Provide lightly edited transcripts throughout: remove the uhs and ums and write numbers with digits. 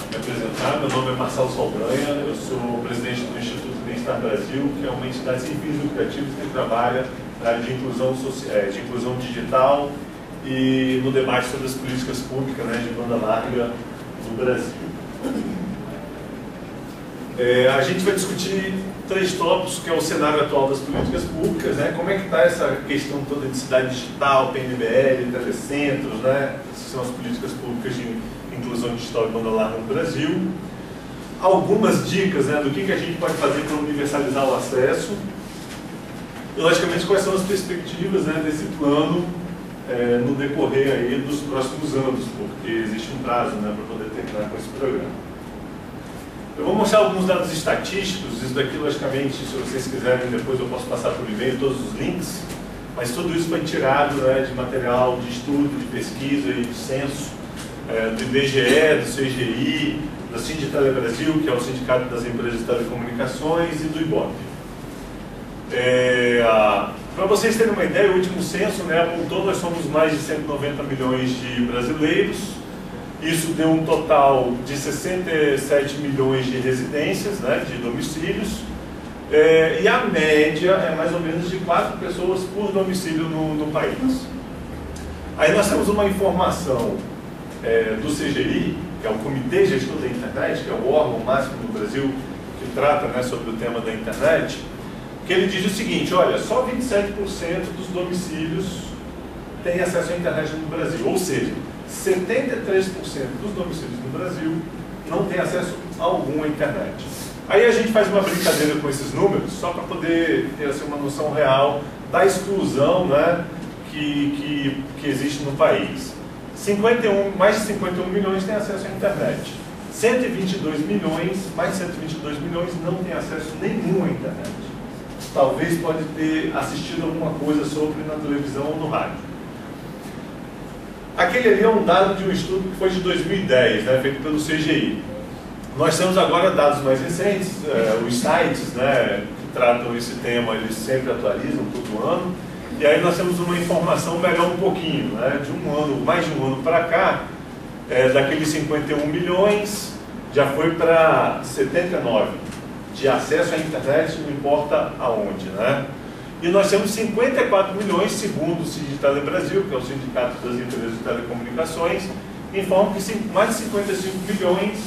me apresentar. Meu nome é Marcelo Saldanha, eu sou presidente do Instituto Bem-Estar Brasil, que é uma entidade sem fins lucrativos que trabalha na área de inclusão digital e no debate sobre as políticas públicas, né, de banda larga no Brasil. A gente vai discutir 3 tópicos, que é o cenário atual das políticas públicas, né? Como é que está essa questão toda de cidade digital, PNBL, telecentros, né? Essas são as políticas públicas de inclusão digital e banda larga no Brasil. Algumas dicas, né, do que a gente pode fazer para universalizar o acesso. E, logicamente, quais são as perspectivas, né, desse plano no decorrer aí dos próximos anos, porque existe um prazo, né, para poder terminar com esse programa. Eu vou mostrar alguns dados estatísticos. Isso daqui, logicamente, se vocês quiserem, depois eu posso passar por e-mail todos os links, mas tudo isso foi tirado, né, de material de estudo, de pesquisa e de censo, do IBGE, do CGI, da Sinditele Brasil, que é o Sindicato das Empresas de Telecomunicações, e do IBOP. Para vocês terem uma ideia, o último censo, né, apontou, nós somos mais de 190 milhões de brasileiros. Isso deu um total de 67 milhões de residências, né, de domicílios, e a média é mais ou menos de 4 pessoas por domicílio no país. Aí nós temos uma informação do CGI, que é o Comitê Gestor da Internet, que é o órgão máximo do Brasil que trata, né, sobre o tema da internet, que ele diz o seguinte: olha, só 27% dos domicílios têm acesso à internet no Brasil, ou seja, 73% dos domicílios no Brasil não têm acesso algum à internet. Aí a gente faz uma brincadeira com esses números, só para poder ter assim, uma noção real da exclusão, né, que existe no país. Mais de 51 milhões têm acesso à internet. 122 milhões, mais de 122 milhões não têm acesso nenhum à internet. Talvez pode ter assistido alguma coisa sobre na televisão ou no rádio. Aquele ali é um dado de um estudo que foi de 2010, né, feito pelo CGI. Nós temos agora dados mais recentes, os sites, né, que tratam esse tema, eles sempre atualizam todo ano, e aí nós temos uma informação melhor um pouquinho, né, de um ano, mais de um ano para cá, daqueles 51 milhões, já foi para 79 de acesso à internet, não importa aonde, né? E nós temos 54 milhões, segundo o Sinditele Brasil, que é o Sindicato das Empresas de Telecomunicações, informam que mais de 55 milhões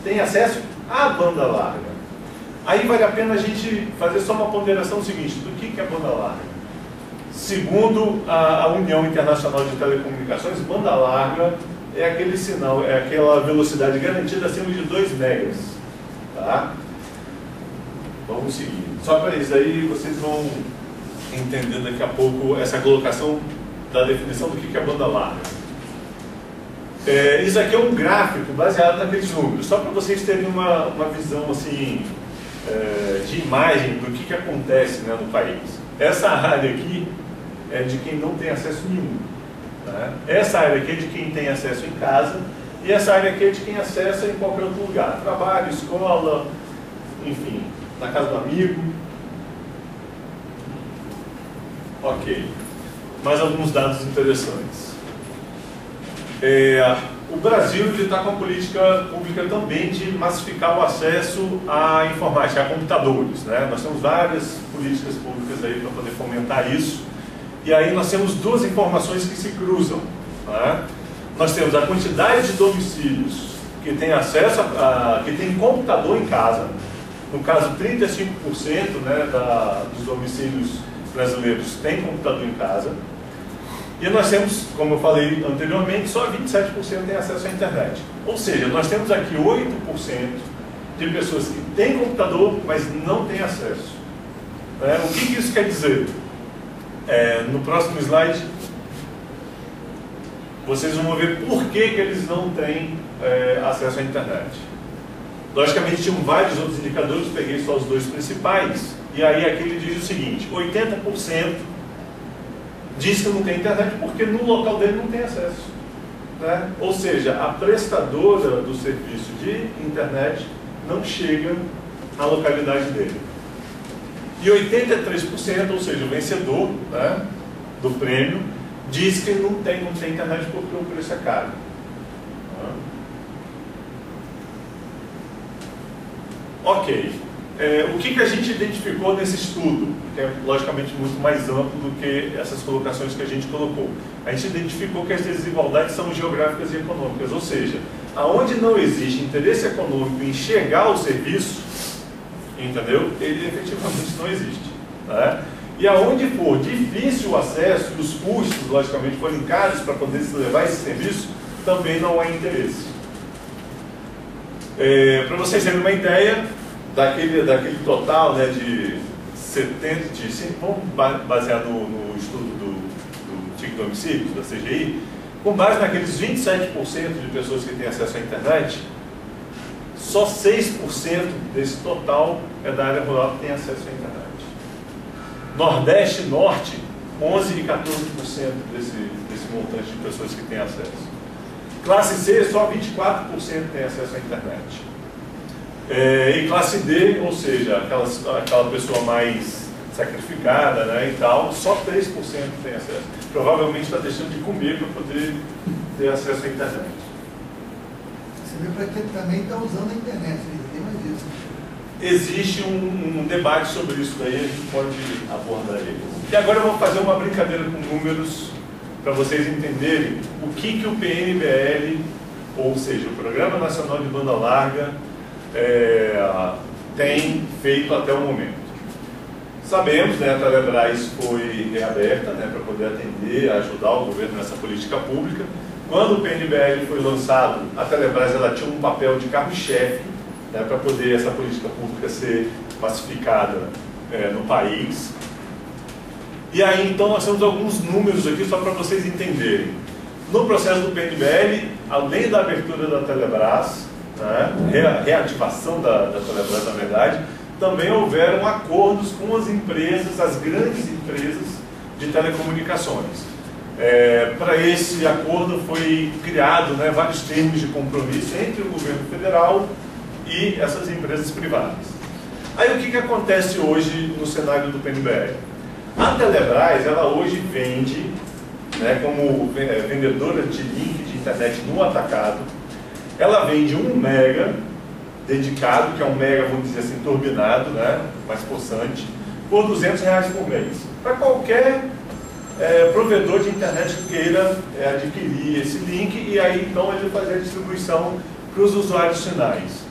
têm acesso à banda larga. Aí vale a pena a gente fazer só uma ponderação seguinte: do que é banda larga? Segundo a União Internacional de Telecomunicações, banda larga é aquele sinal, é aquela velocidade garantida acima de 2 megas. Tá? Vamos seguir. Só para isso aí vocês vão entender daqui a pouco essa colocação da definição do que é banda larga. Isso aqui é um gráfico baseado naqueles números, só para vocês terem uma visão assim, de imagem do que acontece, né, no país. Essa área aqui é de quem não tem acesso nenhum, né? Essa área aqui é de quem tem acesso em casa, e essa área aqui é de quem acessa em qualquer outro lugar, trabalho, escola, enfim, na casa do amigo. Ok, mais alguns dados interessantes. O Brasil está com a política pública também de massificar o acesso à informática, a computadores, né? Nós temos várias políticas públicas aí para poder fomentar isso. E aí nós temos 2 informações que se cruzam, né? Nós temos a quantidade de domicílios que tem acesso que tem computador em casa. No caso, 35%, né, dos domicílios brasileiros têm computador em casa. E nós temos, como eu falei anteriormente, só 27% têm acesso à internet. Ou seja, nós temos aqui 8% de pessoas que têm computador, mas não têm acesso. O que isso quer dizer? No próximo slide, vocês vão ver por que eles não têm acesso à internet. Logicamente, tinham vários outros indicadores, peguei só os 2 principais, e aí aqui ele diz o seguinte: 80% diz que não tem internet porque no local dele não tem acesso, né? Ou seja, a prestadora do serviço de internet não chega na localidade dele. E 83%, ou seja, o vencedor, né, do prêmio, diz que não tem internet porque o preço é caro. Ok. O que a gente identificou nesse estudo, que é logicamente muito mais amplo do que essas colocações que a gente colocou? A gente identificou que as desigualdades são geográficas e econômicas, ou seja, aonde não existe interesse econômico em enxergar o serviço, entendeu? Ele efetivamente não existe. Né? E aonde for difícil o acesso e os custos, logicamente, forem caros para poder se levar esse serviço, também não há interesse. Para vocês terem uma ideia, daquele total, né, de 70, vamos basear no estudo do TIC do homicídio, da CGI, com base naqueles 27% de pessoas que têm acesso à internet, só 6% desse total é da área rural que tem acesso à internet. Nordeste e Norte, 11% e 14% desse montante de pessoas que têm acesso. Classe C, só 24% tem acesso à internet. E classe D, ou seja, aquela pessoa mais sacrificada, né, e tal, só 3% tem acesso. Provavelmente está deixando de comer para poder ter acesso à internet. Você vê para quem também está usando a internet, tem mais isso. Existe um debate sobre isso daí, a gente pode abordar ele. E agora eu vou fazer uma brincadeira com números para vocês entenderem o que o PNBL, ou seja, o Programa Nacional de Banda Larga, tem feito até o momento. Sabemos, né, a Telebrás foi reaberta, né, para poder atender, ajudar o governo nessa política pública. Quando o PNBL foi lançado, a Telebrás ela tinha um papel de carro-chefe, né, para poder essa política pública ser pacificada no país. E aí, então, nós temos alguns números aqui só para vocês entenderem. No processo do PNBL, além da abertura da Telebrás, né, reativação da Telebrás, na verdade, também houveram acordos com as empresas, as grandes empresas de telecomunicações. Para esse acordo foi criado, né, vários termos de compromisso entre o governo federal e essas empresas privadas. Aí o que acontece hoje no cenário do PNBL? A Telebrás, ela hoje vende, né, como vendedora de link de internet no atacado, ela vende 1 mega dedicado, que é 1 mega, vamos dizer assim, turbinado, né, mais possante, por R$200 por mês. Para qualquer provedor de internet que queira adquirir esse link, e aí então ele fazer a distribuição para os usuários finais.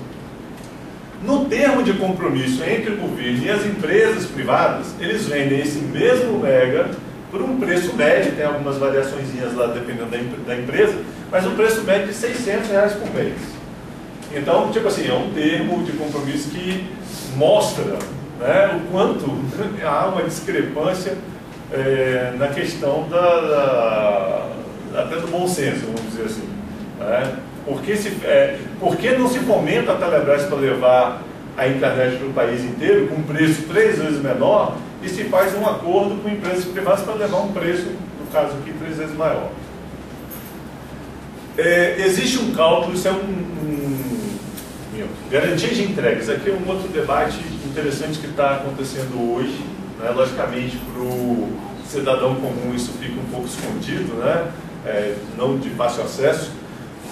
No termo de compromisso entre o governo e as empresas privadas, eles vendem esse mesmo mega por um preço médio, tem algumas variaçõezinhas lá dependendo da empresa, mas um preço médio de R$600 por mês. Então, tipo assim, é um termo de compromisso que mostra, né, o quanto há uma discrepância na questão até do bom senso, vamos dizer assim. Né? Por que não se fomenta a Telebrás para levar a internet para o país inteiro com um preço 3 vezes menor e se faz um acordo com empresas privadas para levar um preço, no caso aqui, 3 vezes maior? Existe um cálculo, isso é garantia de entregas. Aqui é um outro debate interessante que está acontecendo hoje, né? Logicamente, para o cidadão comum isso fica um pouco escondido, né? Não de fácil acesso,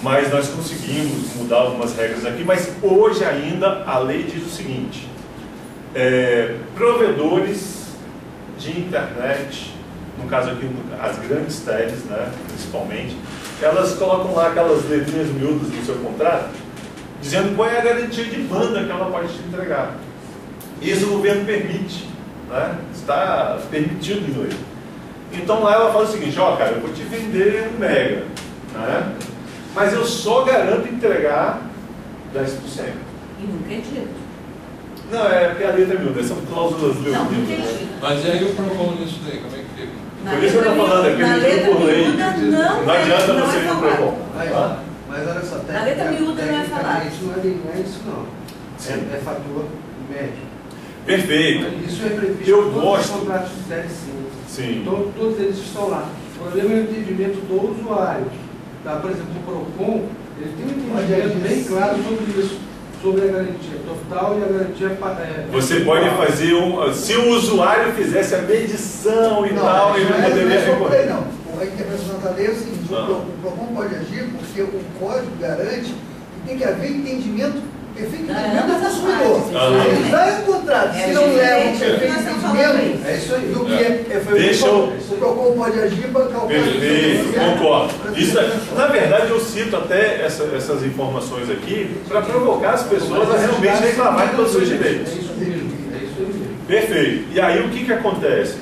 mas nós conseguimos mudar algumas regras aqui. Mas hoje ainda a lei diz o seguinte: provedores de internet, no caso aqui as grandes teles, né, principalmente, elas colocam lá aquelas letrinhas miúdas no seu contrato, dizendo qual é a garantia de banda que ela pode te entregar. Isso o governo permite, né? Está permitido em lei. Então lá ela fala o seguinte: ó, cara, eu vou te vender 1 mega, né? Mas eu só garanto entregar 10%. E nunca é dito. Não, porque a letra é miúda, são cláusulas leoninas. né? Mas e aí o PROCON nisso daí, como é que fica? Por isso que eu estou falando, é permitido por lei. Não adianta você ir no PROCON. Mas olha só, a letra miúda não é falada. Isso não é isso não. É fator médio. Perfeito. Isso é previsto eu em todos gosto. os contratos de telecine. Sim. Todos eles estão lá. O problema é o entendimento do usuário. Tá? Por exemplo, o PROCON, ele tem um entendimento bem claro sobre isso, sobre a garantia total e a garantia... Você pode fazer se o usuário fizesse a medição e tal, ele poderia recorrer. Não, a interpretação da lei é o seguinte: o PROCON pode agir porque o código garante que tem que haver entendimento efeito de entendimento do consumidor. Ah. Ele vai ao contrato, se não leva o efeito de entendimento, É isso aí. do que foi Deixa eu- o PROCON pode agir para calcular. Perfeito, concordo. Isso na verdade, eu cito até essas informações aqui para provocar as pessoas a realmente reclamarem pelos seus direitos. É isso mesmo. É isso mesmo. Perfeito. E aí o que acontece?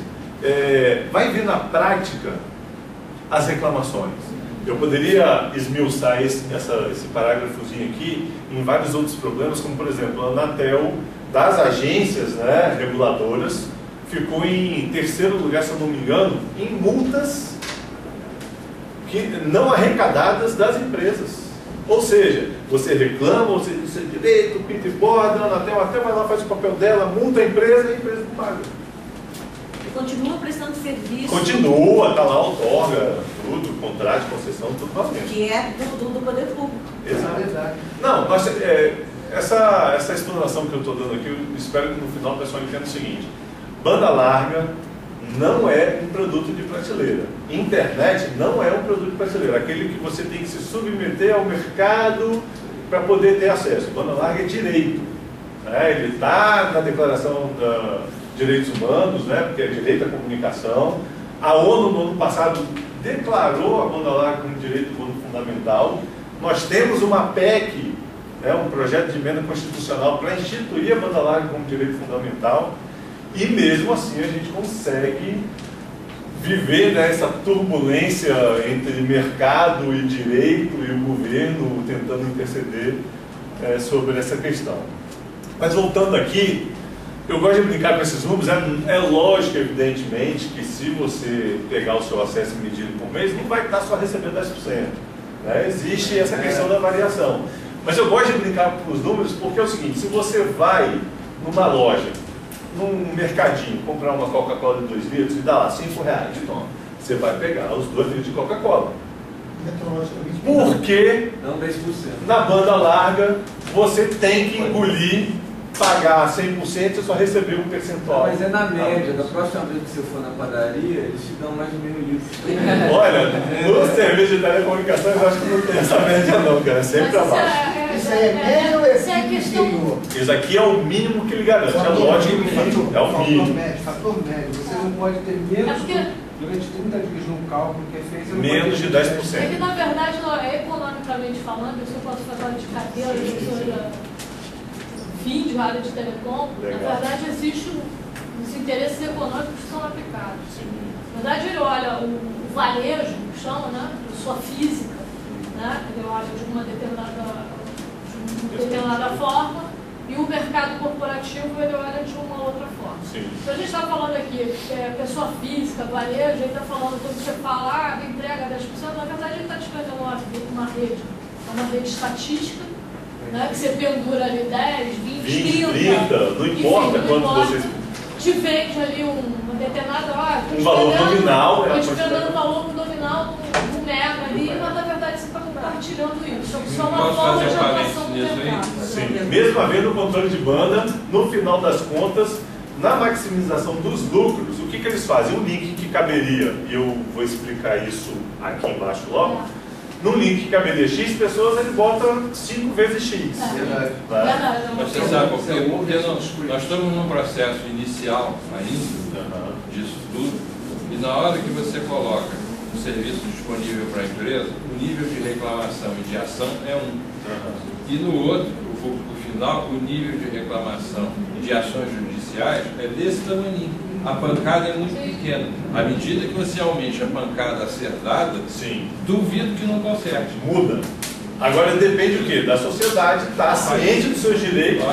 Vai vir na prática as reclamações. Eu poderia esmiuçar esse parágrafozinho aqui em vários outros problemas, como por exemplo, a Anatel, das agências, né, reguladoras, ficou em terceiro lugar, se eu não me engano, em multas não arrecadadas das empresas. Ou seja, você reclama, você diz direito, pinta e borda, a Anatel até vai lá, faz o papel dela, multa a empresa e a empresa não paga. E continua prestando serviço. Continua, está lá, outorga tudo, contrato, concessão, tudo valendo. Que é do poder público. Exato. Não, essa explanação que eu estou dando aqui, eu espero que no final o pessoal entenda o seguinte: banda larga não é um produto de prateleira. Internet não é um produto de prateleira. Aquele que você tem que se submeter ao mercado para poder ter acesso. Banda larga é direito. Né? Ele está na Declaração de Direitos Humanos, né? Porque é direito à comunicação. A ONU, no ano passado, declarou a banda larga como direito humano fundamental. Nós temos uma PEC, né? Um projeto de emenda constitucional para instituir a banda larga como direito fundamental. E mesmo assim a gente consegue viver nessa turbulência entre mercado e direito e o governo tentando interceder sobre essa questão. Mas voltando aqui, eu gosto de brincar com esses números. É lógico, evidentemente, que se você pegar o seu acesso medido por mês, não vai estar só recebendo 10%. Né? Existe essa questão da variação. Mas eu gosto de brincar com os números porque é o seguinte: se você vai numa loja, num mercadinho, comprar uma Coca-Cola de 2 litros e dá lá R$5, então você vai pegar os 2 litros de Coca-Cola. Porque Não 10%. na banda larga você tem que engolir, pagar 100% e só receber um percentual. Mas é na média, da próxima vez que você for na padaria, eles te dão mais de meio litro. Olha, no serviço de telecomunicações eu acho que não tem essa média não, cara, é sempre abaixo. Isso aí é médio ou é inferior? Isso aqui é o mínimo que ele garante, é lógico que é o mínimo. Fator médio. Você não pode ter menos durante 30 dias no cálculo que é feito. Menos de 10%. É que, na verdade, economicamente falando, eu posso falar de cadeira, de fim de área de telecom, Legal. na verdade, existe os interesses econômicos que são aplicados. Sim. Na verdade, ele olha o varejo, que chama, né, sua física, né, ele olha de uma determinada forma, e o mercado corporativo ele olha de uma outra forma. Sim. Então a gente está falando aqui, pessoa física, varejo, ele está falando, quando você fala, entrega 10%, na verdade ele está descrevendo uma rede, é uma rede estatística, né, que você pendura ali 10, 20, 30, não importa enfim, quanto vocês... te vende ali uma determinada... Um valor nominal. Estou te vendendo um valor nominal do mega ali, mas na verdade você está compartilhando isso. Isso é uma Posso forma fazer de um atuação do parênteses nisso aí? mercado. Sim. Mesmo havendo o controle de banda, no final das contas, na maximização dos lucros, o que eles fazem? Um link que caberia, e eu vou explicar isso aqui embaixo logo, num link que caberia X pessoas, ele bota 5 vezes X. Verdade. Verdade, é uma Mas você coisa. sabe por quê? Porque nós estamos num processo inicial ainda disso tudo, e na hora que você coloca o serviço disponível para a empresa, o nível de reclamação e de ação é um. E no outro, o final, o nível de reclamação e de ações judiciais é desse tamanho. A pancada é muito pequena. À medida que você aumente a pancada a ser dada, Sim. duvido que não conserte. Muda. Agora depende o quê? Da sociedade estar ciente dos seus direitos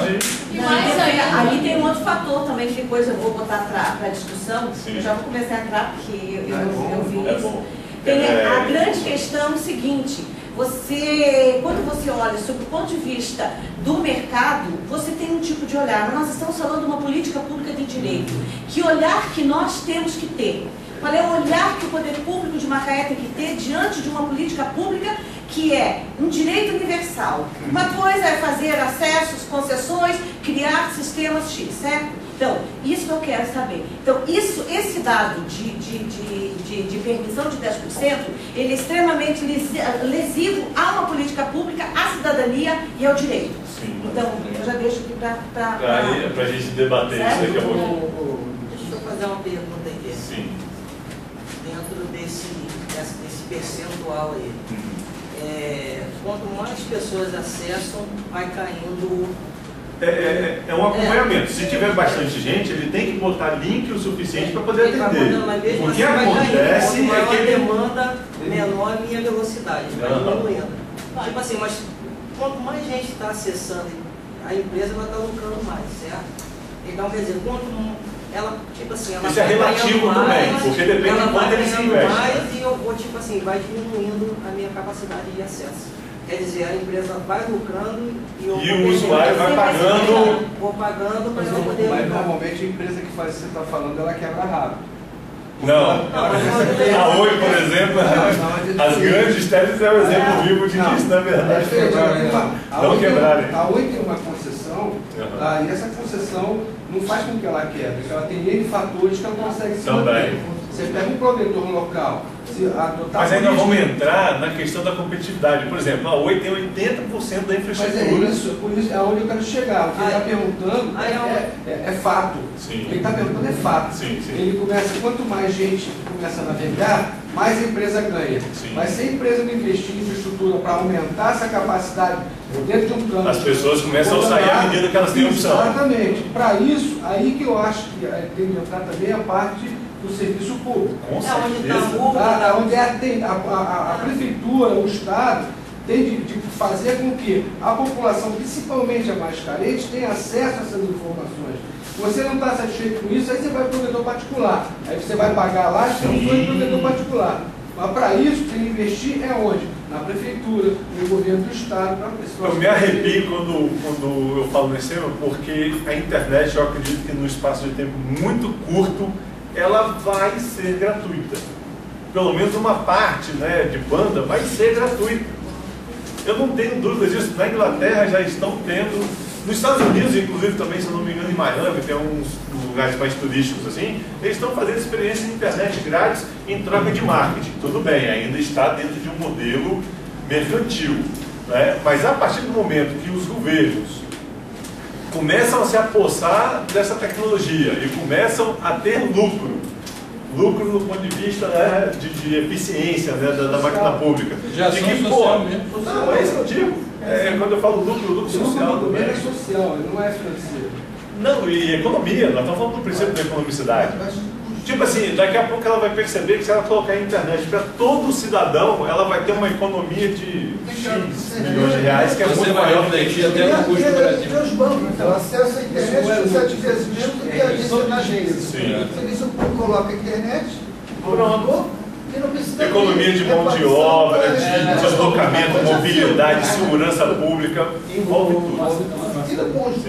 E mais ainda, Ali tem um outro fator também, que depois eu vou botar para discussão. Sim. Eu já vou começar a entrar, porque eu vi É isso. bom. Tem a grande questão é o seguinte: quando você olha sobre o ponto de vista do mercado, você tem um tipo de olhar, mas nós estamos falando de uma política pública de direito. Que olhar que nós temos que ter? Qual é o olhar que o poder público de Macaé tem que ter diante de uma política pública que é um direito universal? Uma coisa é fazer acessos, concessões, criar sistemas X, certo? Então, isso eu quero saber. Então, esse dado de permissão de 10%, ele é extremamente lesivo a uma política pública, à cidadania e ao direito. Sim. Então, eu já deixo aqui para Para a gente debater isso daqui a pouco. Deixa eu fazer uma pergunta aqui. Sim. Dentro desse percentual aí. Quanto mais pessoas acessam, vai caindo. É um acompanhamento. Se tiver bastante gente, ele tem que botar link o suficiente para poder atender. O que acontece é que ele... demanda menor a minha velocidade, vai diminuindo. Tipo assim, mas quanto mais gente está acessando, a empresa vai estar lucrando mais, certo? Então, quer dizer, quanto ela, tipo assim, ela isso é relativo também, porque depende de quanto eles investem. Mais e eu vou, tipo assim, vai diminuindo a minha capacidade de acesso. Quer dizer, a empresa vai lucrando e o usuário vai pagando. Vou pagando para eu poder. Mas normalmente a empresa que faz o que você está falando, ela quebra rápido. Não. A Oi, por exemplo, as grandes teses é o exemplo vivo disso, na verdade. Não quebrarem. A Oi tem uma concessão, e essa concessão não faz com que ela quebre, porque ela tem N fatores que ela consegue se manter. Você pega um provedor local. Mas ainda vamos entrar na questão da competitividade. Por exemplo, a Oi tem 80% da infraestrutura. Mas é isso, por isso é onde eu quero chegar. O que ele está perguntando é fato. Sim. O que ele está perguntando é fato. Sim. Ele começa, quanto mais gente começa a navegar, mais a empresa ganha. Sim. Mas se a empresa não investir em infraestrutura para aumentar essa capacidade dentro de um plano, as pessoas começam a sair à medida que elas têm opção. Exatamente. Para isso, aí que eu acho que tem que entrar também a parte do serviço público. Com certeza. Onde a prefeitura, o Estado, tem de fazer com que a população, principalmente a mais carente, tenha acesso a essas informações. Você não está satisfeito com isso, aí você vai para o provedor particular. Aí você vai pagar lá e você não foi para o provedor particular. Mas para isso, tem que investir onde? Na prefeitura, no governo do Estado. Eu me arrepio quando eu falo nesse tema, porque a internet, eu acredito que num espaço de tempo muito curto, ela vai ser gratuita. Pelo menos uma parte, né, de banda vai ser gratuita. Eu não tenho dúvidas disso. Na Inglaterra já estão tendo, nos Estados Unidos, inclusive também, se eu não me engano, em Miami, tem uns lugares mais turísticos assim, eles estão fazendo experiência de internet grátis em troca de marketing. Tudo bem, ainda está dentro de um modelo mercantil, né? Mas a partir do momento que os governos começam a se apossar dessa tecnologia e começam a ter lucro do ponto de vista, né, de eficiência, né, da máquina pública. De que social mesmo. Não, é isso que eu digo. Quando eu falo lucro social. O governo é social, ele não é financeiro. Não, e economia, nós estamos falando do princípio da economicidade. Tipo assim, daqui a pouco ela vai perceber que se ela colocar a internet para todo cidadão, ela vai ter uma economia de X milhões de reais, que é muito maior do que até o custo do Brasil. Os bancos, então, acesso à internet 7 vezes menos do que a agência na agência. Sim. Se isso coloca a internet, pronto. e não precisa Economia de mão de obra, de deslocamento, mobilidade, segurança pública, envolve tudo. Tira pontos.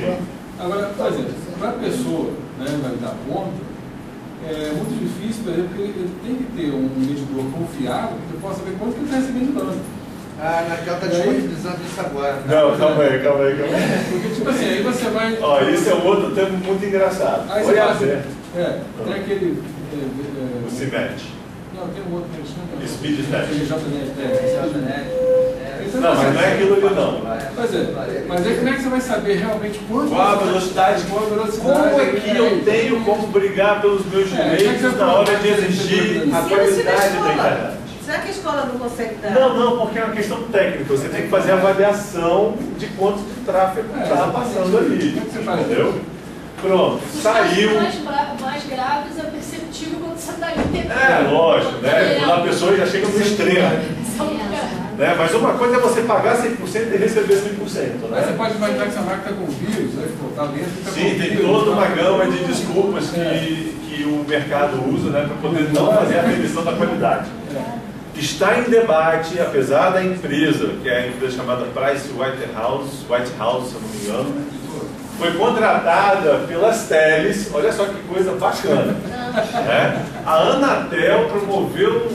Agora, por exemplo, para a pessoa, né, vai dar ponto, é muito difícil, por exemplo, porque ele tem que ter um medidor confiável que possa saber quanto que ele está recebendo de dano. Naquela está disponibilizando isso agora. Não, calma aí. Porque, tipo assim, aí você vai... Ó, esse é um outro termo muito engraçado. Aí você vai... tem aquele... o CIMET. Não, tem um outro que chama... SpeedNet. Não, mas não é aquilo ali não. Mas aí como é que você vai saber realmente quanto... Qual a velocidade? Como é que eu tenho como brigar pelos meus direitos na hora de exigir a qualidade da internet? Será que a escola não consegue dar? Não, porque é uma questão técnica. Você tem que fazer a avaliação de quanto de tráfego está passando ali. Entendeu? Pronto, saiu. Os casos mais graves é perceptível quando você está ali. Lógico, né? Quando a pessoa já chega no extremo. Né? Mas uma coisa é você pagar 100% e receber 100%. Né? Mas você pode imaginar que essa máquina está com vírus, né? Está dentro, sim, tem toda uma gama de desculpas que o mercado usa, né, para poder não fazer a revisão da qualidade. Está em debate, apesar da empresa, que é a empresa chamada Price Waterhouse, se eu não me engano, foi contratada pelas teles, olha só que coisa bacana. Né? A Anatel promoveu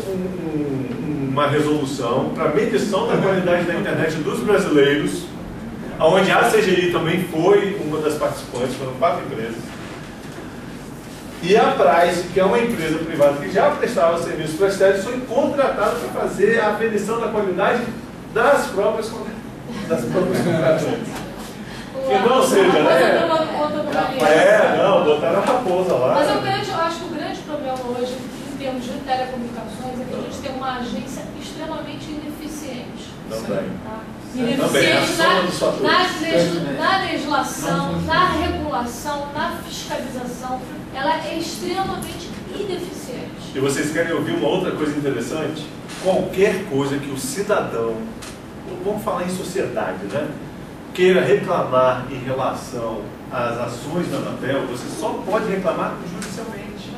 uma resolução para medição da qualidade da internet dos brasileiros, onde a CGI também foi uma das participantes, foram 4 empresas. E a Price, que é uma empresa privada que já prestava serviço para as teles, foi contratada para fazer a aferição da qualidade das próprias contratantes. Que não seja, né? Não, botaram a raposa lá. Mas eu acho que o grande problema hoje, em termos de telecomunicações, é que a gente tem uma agência extremamente ineficiente. Também. Tá? Também, Ineficiente na legislação, na regulação, na fiscalização, ela é extremamente ineficiente. E vocês querem ouvir uma outra coisa interessante? Qualquer coisa que o cidadão, vamos falar em sociedade, né, queira reclamar em relação às ações da Anatel, você só pode reclamar judicialmente.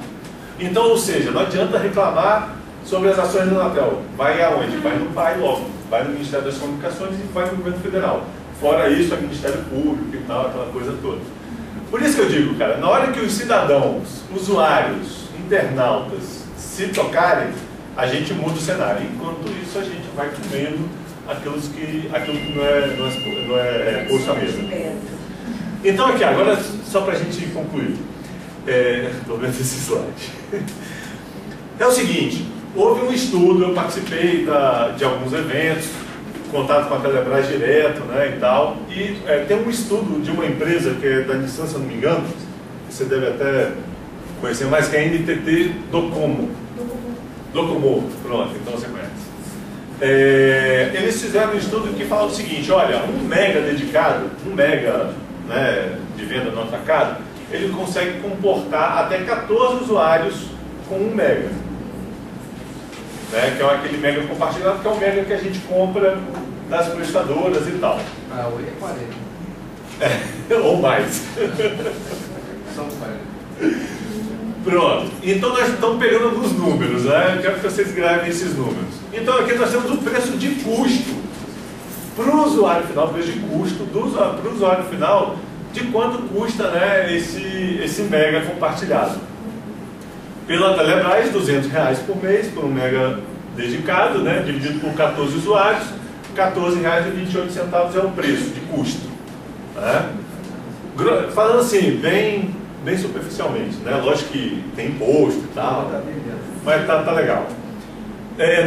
Então, ou seja, não adianta reclamar sobre as ações da Anatel. Vai aonde? Vai no PAI logo. Vai no Ministério das Comunicações e vai no Governo Federal. Fora isso, é Ministério Público e tal, aquela coisa toda. Por isso que eu digo, cara, na hora que os cidadãos, usuários, internautas se tocarem, a gente muda o cenário. Enquanto isso, a gente vai comendo aquilo que não é posto à mesa. Então, aqui, agora, só para a gente concluir. Estou vendo esse slide. É o seguinte, houve um estudo, eu participei de alguns eventos, contato com a Telebrás direto, né, e tal, e tem um estudo de uma empresa que é da Nissan, se não me engano, você deve até conhecer mais, que é a NTT Docomo. Docomo, pronto, então você conhece. Eles fizeram um estudo que fala o seguinte, olha, 1 mega dedicado, 1 mega, né, de venda no atacado, ele consegue comportar até 14 usuários com 1 mega. Né, que é aquele mega compartilhado, que é o mega que a gente compra das prestadoras e tal. Ah, hoje é 40. Ou mais. São 40. Pronto. Então nós estamos pegando alguns números, né? Eu quero que vocês gravem esses números. Então aqui nós temos o preço de custo para o usuário final, o preço de custo para o usuário final, de quanto custa, né, esse mega compartilhado. Pela Telebrás, R$200 por mês, por 1 mega dedicado, né, dividido por 14 usuários, R$14,28 é o preço de custo. Né? Falando assim, bem superficialmente, né? Lógico que tem imposto e tal, mas tá legal.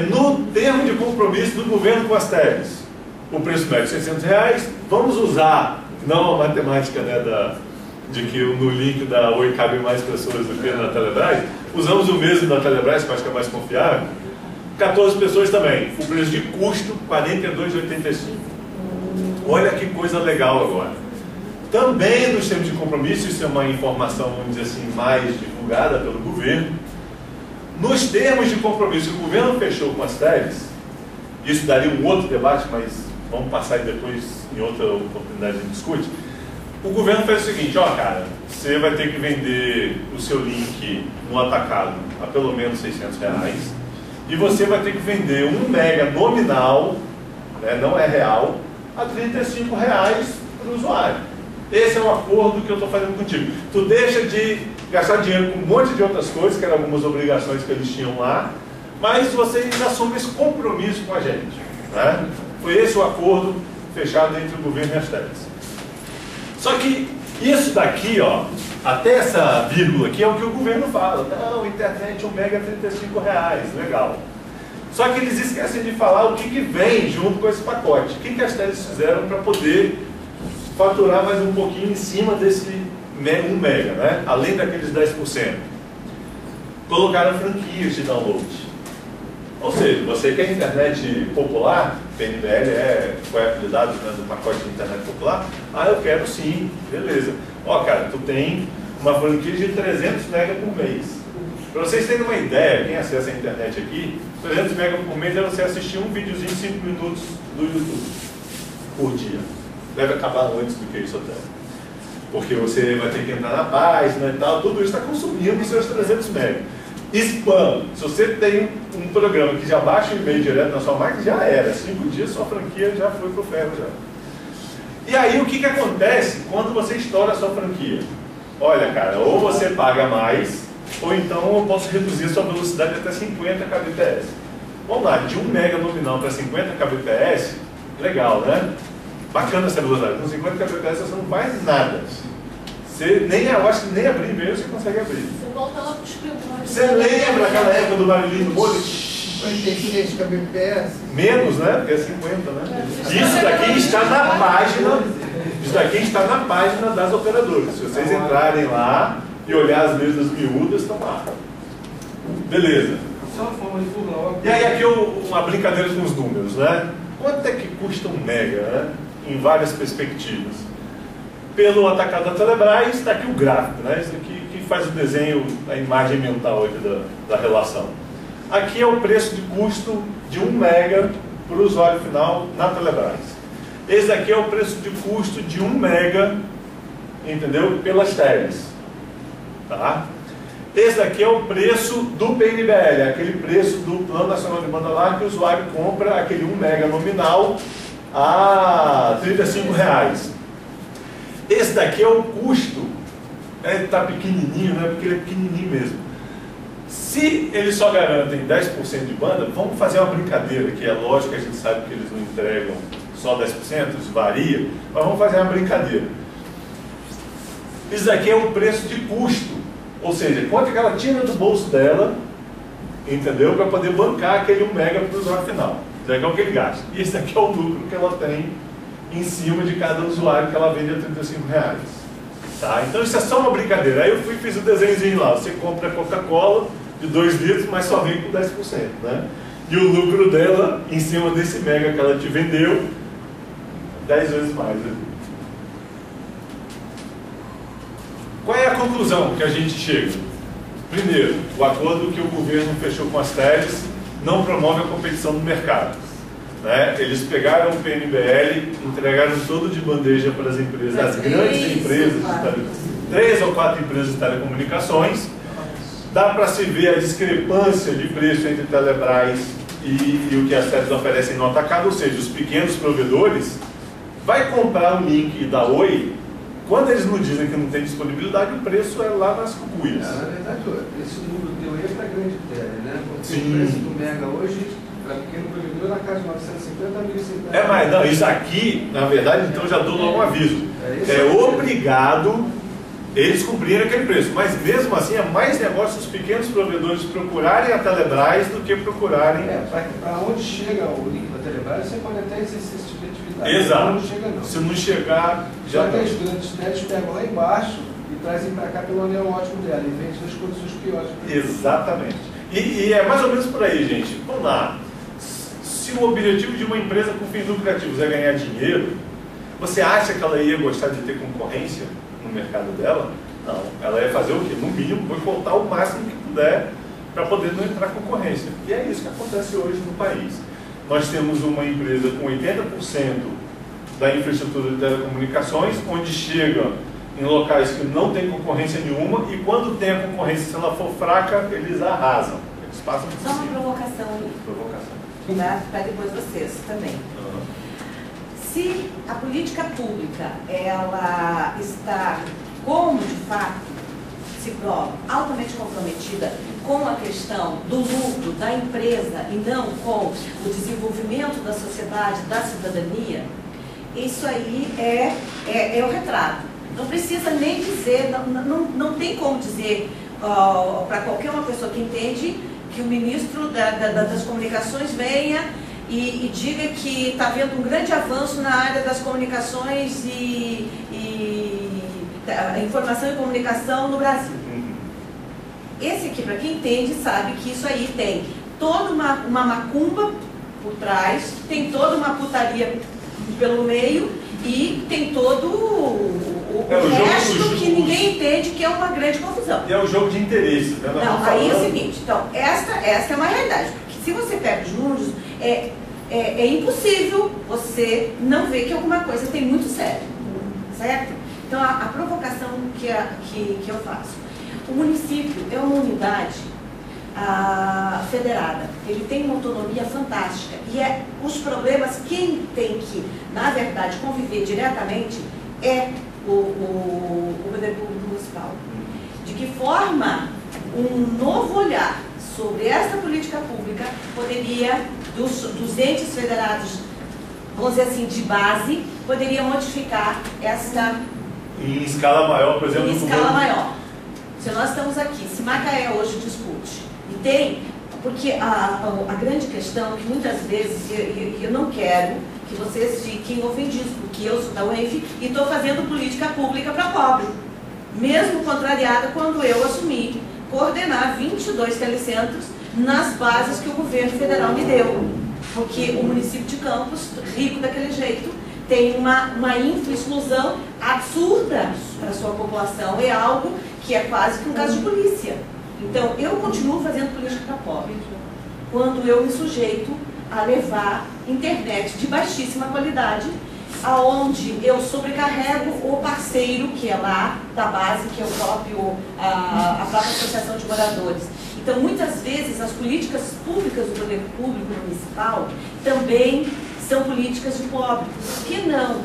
No termo de compromisso do governo com as TELs, o preço médio é R$600, vamos usar, não a matemática, né, de que no link da Oi cabe mais pessoas do que na Telebrás, usamos o mesmo da Telebrás, que eu acho que é mais confiável, 14 pessoas também, o preço de custo R$42,85. Olha que coisa legal agora. Também nos termos de compromisso, isso é uma informação, vamos dizer assim, mais divulgada pelo governo, nos termos de compromisso que o governo fechou com as TELs, isso daria um outro debate, mas vamos passar e depois, em outra oportunidade, a gente discute. O governo fez o seguinte, ó, cara, você vai ter que vender o seu link no atacado a pelo menos R$600 e você vai ter que vender 1 mega nominal, né, não é real, a R$35 para o usuário. Esse é o acordo que eu estou fazendo contigo. Tu deixa de gastar dinheiro com um monte de outras coisas, que eram algumas obrigações que eles tinham lá, mas você assume esse compromisso com a gente. Né? Foi esse o acordo fechado entre o governo e as TELs. Só que isso daqui, ó, até essa vírgula aqui é o que o governo fala. Não, internet 1 mega R$35, legal. Só que eles esquecem de falar o que vem junto com esse pacote. O que as TELs fizeram para poder faturar mais um pouquinho em cima desse 1 mega, né? Além daqueles 10%. Colocaram franquias de download. Ou seja, você quer internet popular, PNBL foi apelidado, né, do pacote de internet popular, eu quero sim, beleza. Ó, cara, tu tem uma franquia de 300 mega por mês. Para vocês terem uma ideia, quem acessa a internet aqui, 300 mega por mês é você assistir um videozinho de 5 minutos do YouTube por dia. Deve acabar antes do que isso até. Porque você vai ter que entrar na página e tal, tudo isso está consumindo os seus 300 mega. Spam. Se você tem um programa que já baixa o e-mail direto na sua máquina, já era. 5 dias sua franquia já foi pro ferro já. E aí o que acontece quando você estoura a sua franquia? Olha, cara, ou você paga mais, ou então eu posso reduzir a sua velocidade até 50 kbps. Vamos lá, de 1 mega nominal para 50 kbps, legal, né? Bacana essa velocidade. Com 50 kbps você não faz nada. Eu acho que nem abrir e-mail você consegue abrir. Você volta lá para os primórdios. Você lembra aquela época do barulhinho do molho? 56 kbps. Menos, né? Porque é 50, né? Isso daqui está na página. Isso daqui está na página das operadoras. Se vocês entrarem lá e olhar as letras miúdas, estão lá. Beleza. Só uma forma de burlar. E aí aqui uma brincadeira com os números, né? Quanto é que custa um mega, né? Em várias perspectivas. Pelo atacado da Telebrás, está aqui o gráfico, né? Isso aqui que faz o desenho, a imagem mental aqui da relação. Aqui é o preço de custo de 1 mega para o usuário final na Telebrás. Esse aqui é o preço de custo de 1 mega, entendeu? Pelas teles. Tá? Esse aqui é o preço do PNBL, aquele preço do Plano Nacional de Banda Larga que o usuário compra aquele 1 mega nominal a R$35. Esse daqui é o custo, está pequenininho, né? Porque ele é pequenininho mesmo. Se eles só garantem 10% de banda, vamos fazer uma brincadeira, que é lógico que a gente sabe que eles não entregam só 10%, isso varia, mas vamos fazer uma brincadeira. Isso daqui é o preço de custo. Ou seja, quanto que ela tira do bolso dela, entendeu? Para poder bancar aquele 1 mega para o usuário final. Isso aqui é o que ele gasta. E esse aqui é o lucro que ela tem em cima de cada usuário que ela vende a R$35. Tá? Então isso é só uma brincadeira. Aí eu fiz o desenhozinho lá. Você compra a Coca-Cola de 2 litros, mas só vem com 10%. Né? E o lucro dela, em cima desse mega que ela te vendeu, 10 vezes mais. Né? Qual é a conclusão que a gente chega? Primeiro, o acordo que o governo fechou com as teles não promove a competição no mercado. Né? Eles pegaram o PNBL, entregaram todo de bandeja para as empresas, as grandes empresas, 3 ou 4 empresas de telecomunicações. Dá para se ver a discrepância de preço entre Telebrás e o que as teles oferecem no atacado, ou seja, os pequenos provedores vai comprar o link da Oi. Quando eles não dizem que não tem disponibilidade, o preço é lá nas cucuias. Na verdade, esse número teu aí é para grande tele, né? Porque Sim. o preço do mega hoje, para pequeno provedor, é na casa de 950 a 1.050. É, mas não, isso aqui, na verdade, então já dou logo um aviso. É obrigado eles cumprirem aquele preço. Mas mesmo assim, é mais negócio os pequenos provedores procurarem a Telebrás do que procurarem... Para onde chega o link da Telebrás, você pode até exercer esse tipo de atividade. Exato. Não chega, não. Se não chegar, já Só que as grandes teles pegam lá embaixo e trazem para cá pelo anel ótico dela, e vende nas condições piores. Exatamente. E é mais ou menos por aí, gente. Vamos lá. Se o objetivo de uma empresa com fins lucrativos é ganhar dinheiro, você acha que ela ia gostar de ter concorrência no mercado dela? Não. Ela ia fazer o quê? No mínimo, boicotar o máximo que puder para poder não entrar concorrência. E é isso que acontece hoje no país. Nós temos uma empresa com 80% da infraestrutura de telecomunicações, onde chega em locais que não tem concorrência nenhuma, e quando tem a concorrência, se ela for fraca, eles arrasam. Eles passam por Só uma cima. provocação ali, Provocação. para depois vocês também. Se a política pública, ela está, como de fato se prova, altamente comprometida com a questão do lucro da empresa e não com o desenvolvimento da sociedade, da cidadania, isso aí é o retrato. Não precisa nem dizer, não tem como dizer para qualquer uma pessoa que entende que o ministro das comunicações venha e diga que está havendo um grande avanço na área das comunicações e informação e comunicação no Brasil. Esse aqui, para quem entende, sabe que isso aí tem toda uma macumba por trás, tem toda uma putaria pelo meio e tem todo o resto que ninguém entende, que é uma grande confusão. E é o jogo de interesse. Né? Não, aí é o seguinte, então, esta é uma realidade. Porque se você pega os números, é impossível você não ver que alguma coisa tem muito sério, certo? Então, a provocação que eu faço. O município é uma unidade federada. Ele tem uma autonomia fantástica. E os problemas, quem tem que, na verdade, conviver diretamente é o poder público municipal. De que forma um novo olhar sobre esta política pública poderia, dos entes federados, vamos dizer assim, de base, poderia modificar essa... Em escala maior, por exemplo... Em escala maior. Se nós estamos aqui, se Macaé hoje discute, e tem... Porque a grande questão é que muitas vezes, eu não quero que vocês fiquem ofendidos, porque eu sou da UENF e estou fazendo política pública para pobre. Mesmo contrariada quando eu assumi coordenar 22 telecentros nas bases que o governo federal me deu. Porque o município de Campos, rico daquele jeito, tem uma infra-exclusão absurda para a sua população. É algo que é quase que um caso de polícia. Então, eu continuo fazendo política para pobre quando eu me sujeito a levar internet de baixíssima qualidade, aonde eu sobrecarrego o parceiro que é lá da base, que é a própria Associação de Moradores. Então, muitas vezes, as políticas públicas do poder público municipal também são políticas de pobre. Por que não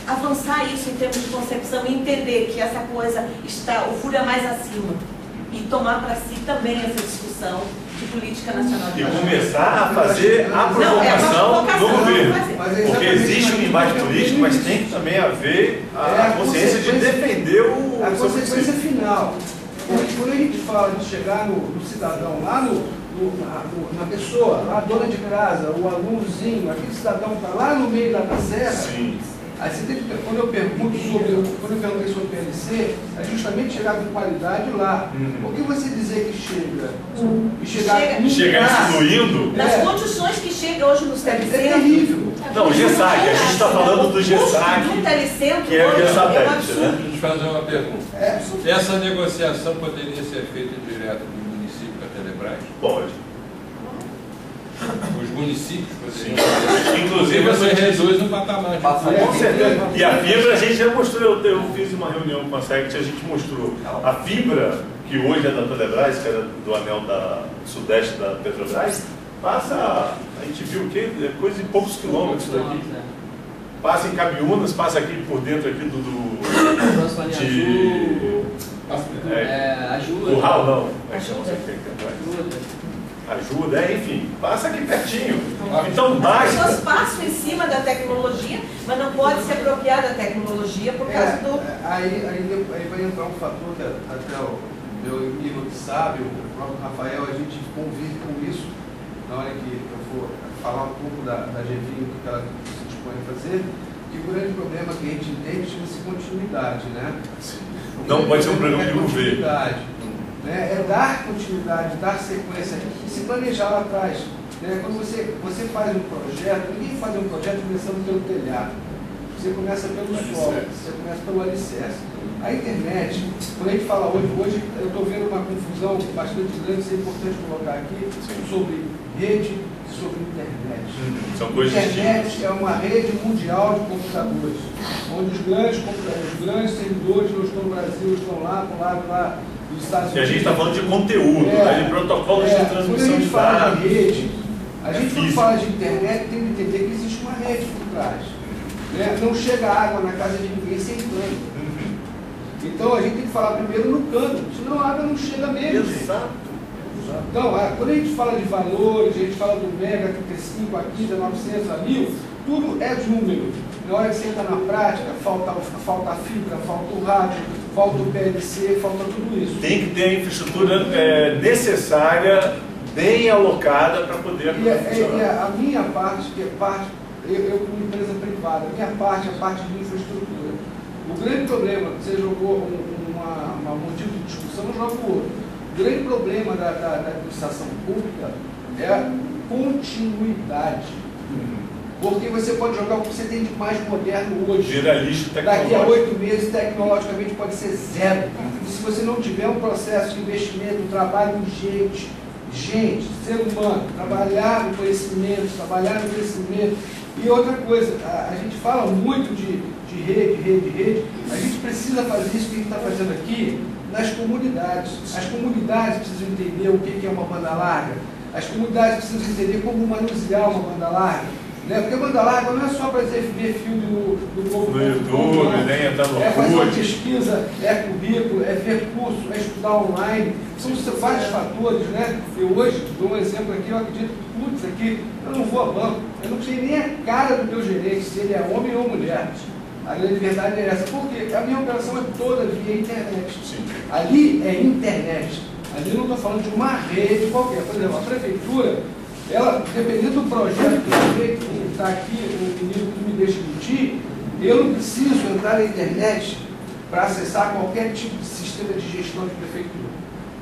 avançar isso em termos de concepção e entender que essa coisa está, o furo é mais acima, e tomar para si também essa discussão de política nacional de e começar a fazer a provocação do governo. Porque existe um embate político, mas tem que também haver a consciência de defender o a consequência final. Quando a gente fala de chegar no cidadão, lá na pessoa, lá a dona de casa, o alunozinho, aquele cidadão que está lá no meio da serra, sim. Aí você tem que, quando eu perguntei sobre o PLC, é justamente chegar com qualidade lá. Por que você dizer que chega? E chegar excluindo? Nas condições que chega hoje nos telecentros. É terrível. Não, o GESAC, a gente está falando do GESAC, que é o GESATEC, né? Deixa eu te fazer uma pergunta. Essa negociação poderia ser feita direto do município com a Telebrás? Pode. Os municípios poderiam. Inclusive você reduz no patamar. Com certeza. E a fibra a gente já mostrou, eu fiz uma reunião com a SECT, a gente mostrou. A fibra, que hoje é da Telebrás, que era do anel sudeste da Petrobras, passa, a gente viu o quê? Coisa de poucos quilômetros daqui. Passa em Cabiúnas, passa aqui por dentro aqui Ajuda. Curral não. Ajuda, enfim, passa aqui pertinho. Então, as pessoas passam em cima da tecnologia, mas não pode se apropriar da tecnologia por causa do... Aí vai entrar um fator que até o meu amigo que sabe, o próprio Rafael, a gente convive com isso na hora que eu for falar um pouco da GV, o que ela se dispõe a fazer, que o grande problema que a gente entende chama-se continuidade, né? Não pode ser um programa de governo. É dar continuidade, dar sequência e se planejar lá atrás. Quando você faz um projeto, ninguém faz um projeto começando pelo telhado. Você começa pelo solo, você começa pelo alicerce. A internet, quando a gente fala hoje eu estou vendo uma confusão bastante grande, isso é importante colocar aqui, sobre rede e sobre internet. São coisas internet é uma rede mundial de computadores, onde os grandes servidores não estão no Brasil, estão lá. E a gente está falando de conteúdo, né, de protocolos de transmissão quando a gente de fala dados. de rede, a gente quando fala de internet tem que entender que existe uma rede por trás. Não chega água na casa de ninguém sem cano. Então a gente tem que falar primeiro no cano, senão a água não chega mesmo. Exato. Então, quando a gente fala de valores, a gente fala do mega, 35, a 15, a 900, a 1000, tudo é número. Na hora que você entra na prática, falta a fibra, falta o rádio, falta o PLC, falta tudo isso. Tem que ter a infraestrutura necessária, bem alocada para poder funcionar. A minha parte, que é parte, eu como empresa privada, a minha parte é a parte de infraestrutura. O grande problema, você jogou um motivo de discussão, eu jogo outro. O grande problema da administração pública é a continuidade. Porque você pode jogar o que você tem de mais moderno hoje. Generalista tecnológico. Daqui a 8 meses, tecnologicamente, pode ser zero. E se você não tiver um processo de investimento, um trabalho de gente, ser humano, trabalhar no conhecimento. E outra coisa, a gente fala muito de rede. A gente precisa fazer isso que a gente está fazendo aqui nas comunidades. As comunidades precisam entender o que é uma banda larga. As comunidades precisam entender como manusear uma banda larga. Porque a banda larga não é só para ver filme no YouTube, nem entrar no é fazer uma pesquisa, é currículo, é ver curso, é estudar online. São vários fatores, né? Eu hoje dou um exemplo aqui, eu acredito que, aqui, eu não vou a banco, eu não sei nem a cara do meu gerente, se ele é homem ou mulher. A grande verdade é essa, porque a minha operação é toda via internet. Sim. Ali é internet. Ali eu não estou falando de uma rede qualquer. Por exemplo, a prefeitura ela, dependendo do projeto que eu feito, que está aqui, o menino que me deixa mentir, eu não preciso entrar na internet para acessar qualquer tipo de sistema de gestão de prefeitura.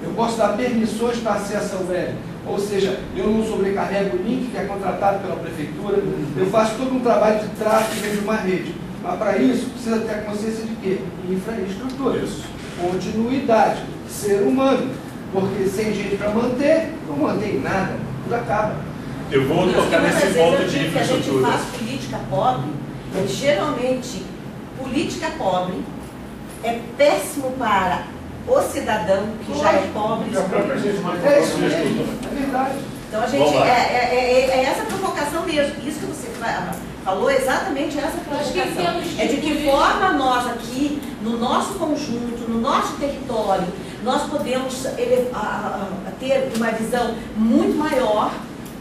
Eu posso dar permissões para acesso ao web, ou seja, eu não sobrecarrego o link que é contratado pela prefeitura, eu faço todo um trabalho de tráfego de uma rede. Mas para isso, precisa ter a consciência de quê? Infraestrutura, continuidade, ser humano, porque sem gente para manter, não mantém nada, tudo acaba. Eu vou tocar nesse ponto de que a gente infraestrutura. faz política pobre, geralmente, política pobre é péssimo para o cidadão que já é pobre. É isso mesmo, é verdade. Então a gente, é essa provocação mesmo, isso que você falou, exatamente essa provocação. É de que forma nós aqui, no nosso conjunto, no nosso território, nós podemos ter uma visão muito maior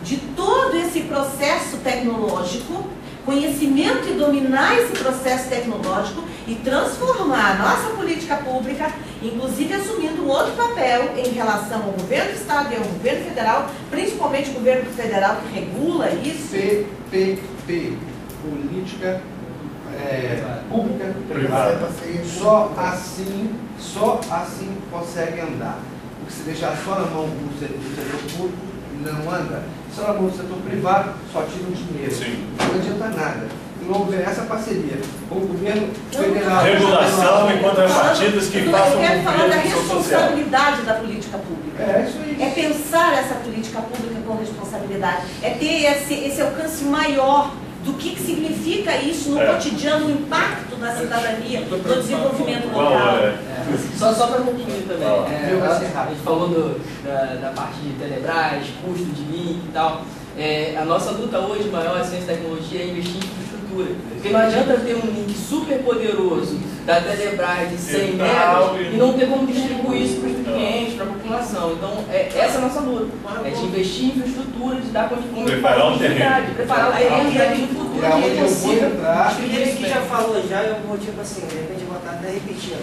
de todo esse processo tecnológico, conhecimento e dominar esse processo tecnológico e transformar a nossa política pública, inclusive assumindo um outro papel em relação ao governo do Estado e ao governo federal, principalmente o governo federal que regula isso. PPP, política pública privada. Só assim consegue andar. Porque se deixar só na mão do setor público, não anda. Só na mão do setor privado, só tira o dinheiro. Sim. Não adianta nada. Não houver essa parceria com o governo federal. Regulação e contrapartidas que façam Eu quero falar da cumprir a função social. responsabilidade da política pública. É isso aí. É pensar essa política pública com responsabilidade. É ter esse alcance maior do que significa isso no cotidiano, o impacto na cidadania, no desenvolvimento local. Só para concluir também, vai ser a gente falou da parte de Telebrás, custo de link e tal. A nossa luta hoje maior, a ciência e tecnologia, é investir em infraestrutura. Porque não adianta ter um link super poderoso da Telebrás de 100 megas e não ter como distribuir isso para os clientes, para a população. Então, essa é a nossa luta. É de investir em infraestrutura, de dar condições de preparar o terreno. Preparar o terreno para que no futuro É onde eu vou entrar. Ele que já falou já, eu vou tipo assim, de repente vou estar até repetindo.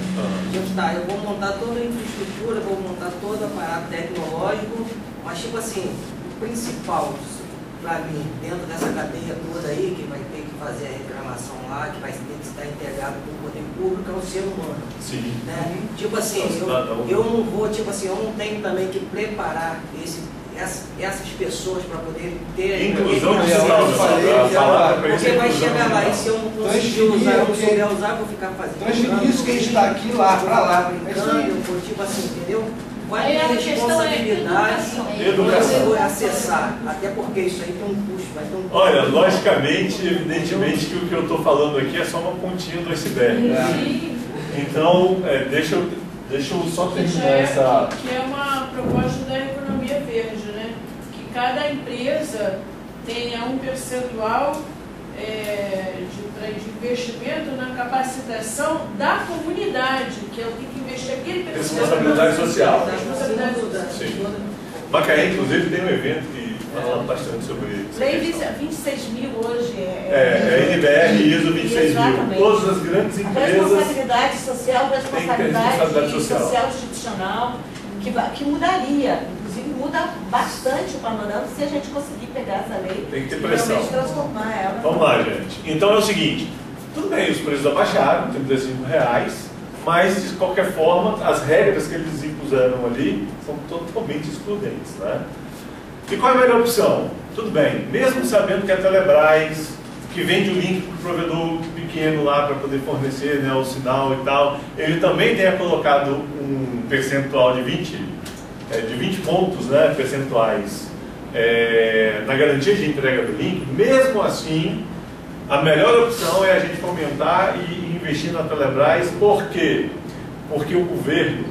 Eu vou montar toda a infraestrutura, vou montar todo o aparato tecnológico, mas tipo assim, o principal para mim, dentro dessa cadeia toda aí, que vai ter que fazer a reclamação lá, que vai ter que estar integrado com o poder público, é o ser humano. Sim. Né? Tipo assim, eu não vou, tipo assim, eu não tenho também que preparar essas pessoas para poder ter inclusão aquele digital, porque vai chegar lá e se eu não conseguir usar, eu não souber usar, vou ficar fazendo. Transferir isso que está aqui lá, para lá. Brincando, eu vou tipo assim, entendeu? Vai Aí ter a questão responsabilidade educação. você acessar, até porque isso aí tem um custo, vai ter um custo. Olha, logicamente, evidentemente que o que eu estou falando aqui é só uma pontinha do iceberg. Então, deixa eu só terminar essa... Que é uma proposta da economia verde, né? Que cada empresa tenha um percentual de investimento na capacitação da comunidade, que é o que investir aquele percentual. Responsabilidade social. Responsabilidade social. Sim. Macaé, inclusive, tem um evento que fala bastante sobre isso. Lei 26 mil hoje NBR e ISO 26 mil. Exatamente. Todas as grandes A empresas... responsabilidade social, responsabilidade social. social institucional, que mudaria, inclusive muda bastante o panorama se a gente conseguir pegar essa lei Tem que ter e pressão. realmente transformar ela. Vamos lá, gente. Então é o seguinte, tudo bem, os preços abaixaram, R$35, mas de qualquer forma, as regras que eles impuseram ali são totalmente excludentes, né? E qual é a melhor opção? Tudo bem, mesmo sabendo que a Telebrás, que vende o link para o provedor pequeno lá para poder fornecer, né, o sinal e tal, ele também tenha colocado um percentual de 20 pontos, né, percentuais na garantia de entrega do link. Mesmo assim, a melhor opção é a gente fomentar e investir na Telebrás. Por quê? Porque o governo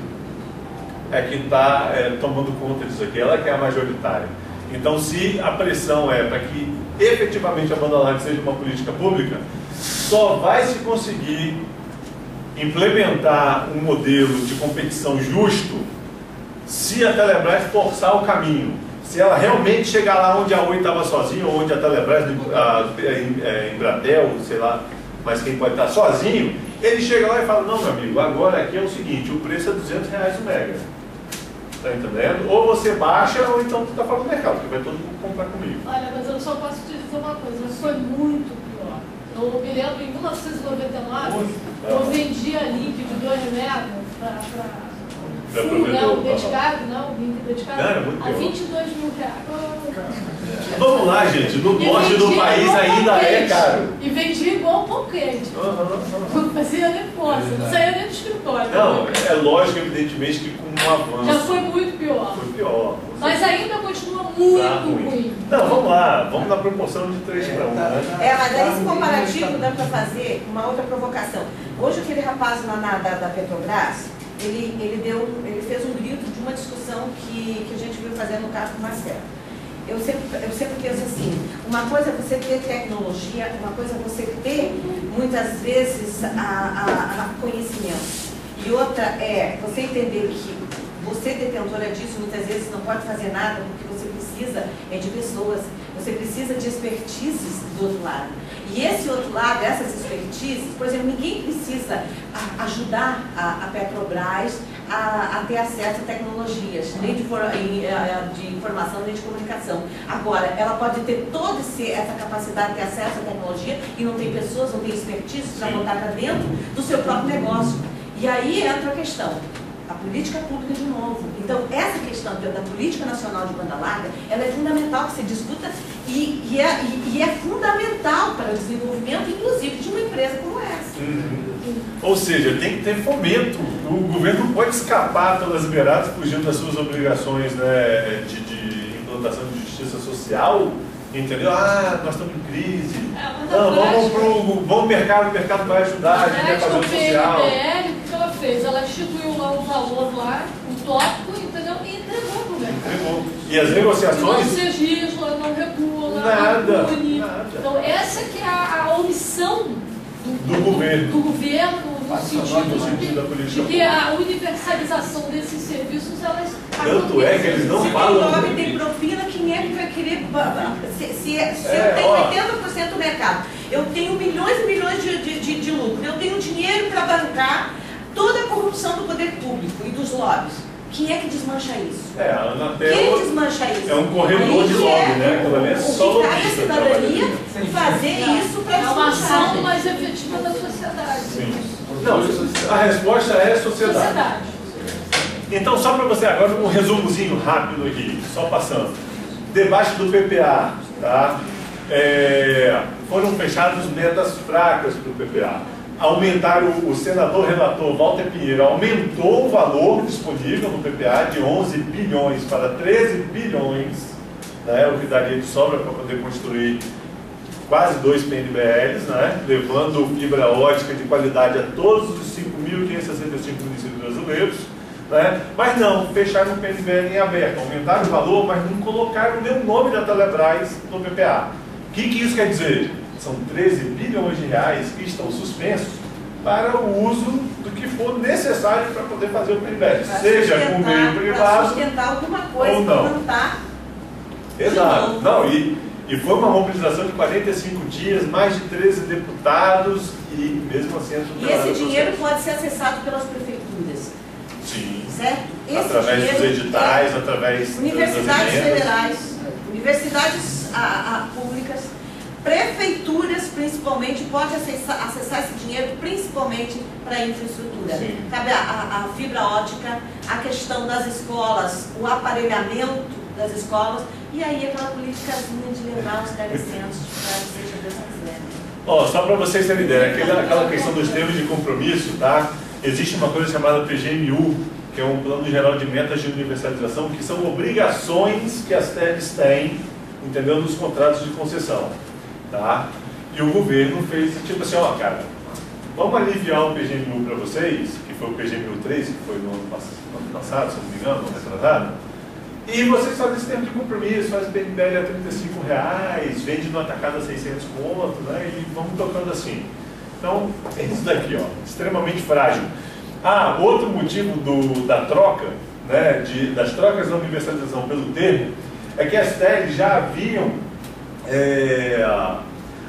é que está tomando conta disso aqui, ela que é a majoritária. Então, se a pressão é para que efetivamente a banda larga seja uma política pública, só vai se conseguir implementar um modelo de competição justo se a Telebrás forçar o caminho. Se ela realmente chegar lá onde a Oi estava sozinha, ou onde a Telebrás, a Embratel, sei lá, mas quem pode estar sozinho, ele chega lá e fala, não, meu amigo, agora aqui é o seguinte, o preço é R$200 o mega. Tá entendendo? Ou você baixa, ou então tu tá fora do mercado, porque vai todo mundo comprar comigo. Olha, mas eu só posso te dizer uma coisa, mas foi muito pior. Eu me lembro, em 1999, eu vendia link de 2 mega para full, né, o dedicado, não, o link dedicado, a 22 mil reais. Vamos lá, gente, no norte do país ainda é caro. E vendia igual pão quente. Não fazia nem força, não saía nem do escritório. Não, é lógico, evidentemente, que com um avanço. Já foi muito pior. Foi pior. Mas ainda continua muito ruim. Não, vamos lá, vamos na proporção de 3 para 1. Né? Mas aí esse comparativo dá para fazer uma outra provocação. Hoje aquele rapaz lá da Petrobras, ele fez um grito de uma discussão que a gente viu fazendo no caso do Marcelo. Eu sempre penso assim, uma coisa é você ter tecnologia, uma coisa é você ter, muitas vezes, conhecimento. E outra é você entender que você, detentora disso, muitas vezes não pode fazer nada porque você precisa de pessoas, você precisa de expertises do outro lado. E esse outro lado, essas expertises, por exemplo, ninguém precisa ajudar a Petrobras a ter acesso a tecnologias, nem de informação, nem de comunicação. Agora, ela pode ter toda essa capacidade de ter acesso à tecnologia e não tem pessoas, não tem expertise para botar para dentro do seu próprio negócio. E aí entra a questão, a política pública de novo. Então, essa questão da política nacional de banda larga, ela é fundamental que se discuta e é fundamental para o desenvolvimento, inclusive, de uma empresa como essa. Ou seja, tem que ter fomento. O governo não pode escapar pelas beiradas, fugindo das suas obrigações, né, de implantação de justiça social, entendeu? Nós estamos em crise. Não, vamos ao mercado, o mercado vai ajudar, a gente vai fazer o social. O que ela fez? Ela instituiu lá um valor lá, um tópico, entendeu? E entregou para o mercado. Entregou. E as negociações... Não se legisla, não regula, nada, não pune. Nada. Então, essa que é a omissão do governo. No sentido de que a universalização desses serviços, elas... Tanto é que eles não falam... Se tem nome, tem propina, quem é que vai querer... Se eu tenho 80% do mercado, eu tenho milhões e milhões de lucro, eu tenho dinheiro para bancar toda a corrupção do poder público e dos lobbies. Quem é que desmancha isso? A Anatel quem desmancha isso? É um corredor de lobby, né? Aquilo ali é só lobista. A cidadania fazer isso para é uma ação mais efetiva da sociedade. Sim. Não, a resposta é sociedade. Então, só para você, agora um resumozinho rápido aqui, só passando. Debate do PPA, tá? Foram fechadas metas fracas para o PPA. Aumentaram, o senador relator Walter Pinheiro aumentou o valor disponível no PPA de 11 bilhões para 13 bilhões, né, o que daria de sobra para poder construir quase 2 PNBLs, né, levando fibra ótica de qualidade a todos os 5.565 municípios brasileiros, né, mas não, fecharam o PNBL em aberto, aumentaram o valor, mas não colocaram nem o nome da Telebrás no PPA. O que isso quer dizer? São 13 bilhões de reais que estão suspensos para o uso do que for necessário para poder fazer o PNBL, seja com o meio privado para sustentar alguma coisa ou não. Que não está. Exato. Não, e foi uma mobilização de 45 dias, mais de 13 deputados e mesmo assim... E esse dinheiro pode ser acessado pelas prefeituras. Sim. Certo? Através dos editais, através universidades federais, universidades públicas, prefeituras principalmente, pode acessar esse dinheiro principalmente para a infraestrutura. Sim. Cabe a fibra ótica, a questão das escolas, o aparelhamento das escolas, e aí aquela politicazinha de levar os telecentros para seja Deus quiser. Só para vocês terem ideia, aquela questão dos termos de compromisso, tá? Existe uma coisa chamada PGMU, que é um plano geral de metas de universalização, que são obrigações que as TEDs têm, entendeu, nos contratos de concessão, tá? E o governo fez tipo assim, cara, vamos aliviar o PGMU para vocês, que foi o PGMU 3, que foi no ano passado, se não me engano, no retrasado, e vocês fazem esse tempo de compromisso, fazem o PNBL a R$35, vende no atacado a 600 conto, né, e vamos tocando assim. Então, é isso daqui, extremamente frágil. Outro motivo da troca, né, das trocas da universalização pelo termo, é que as TEDs já haviam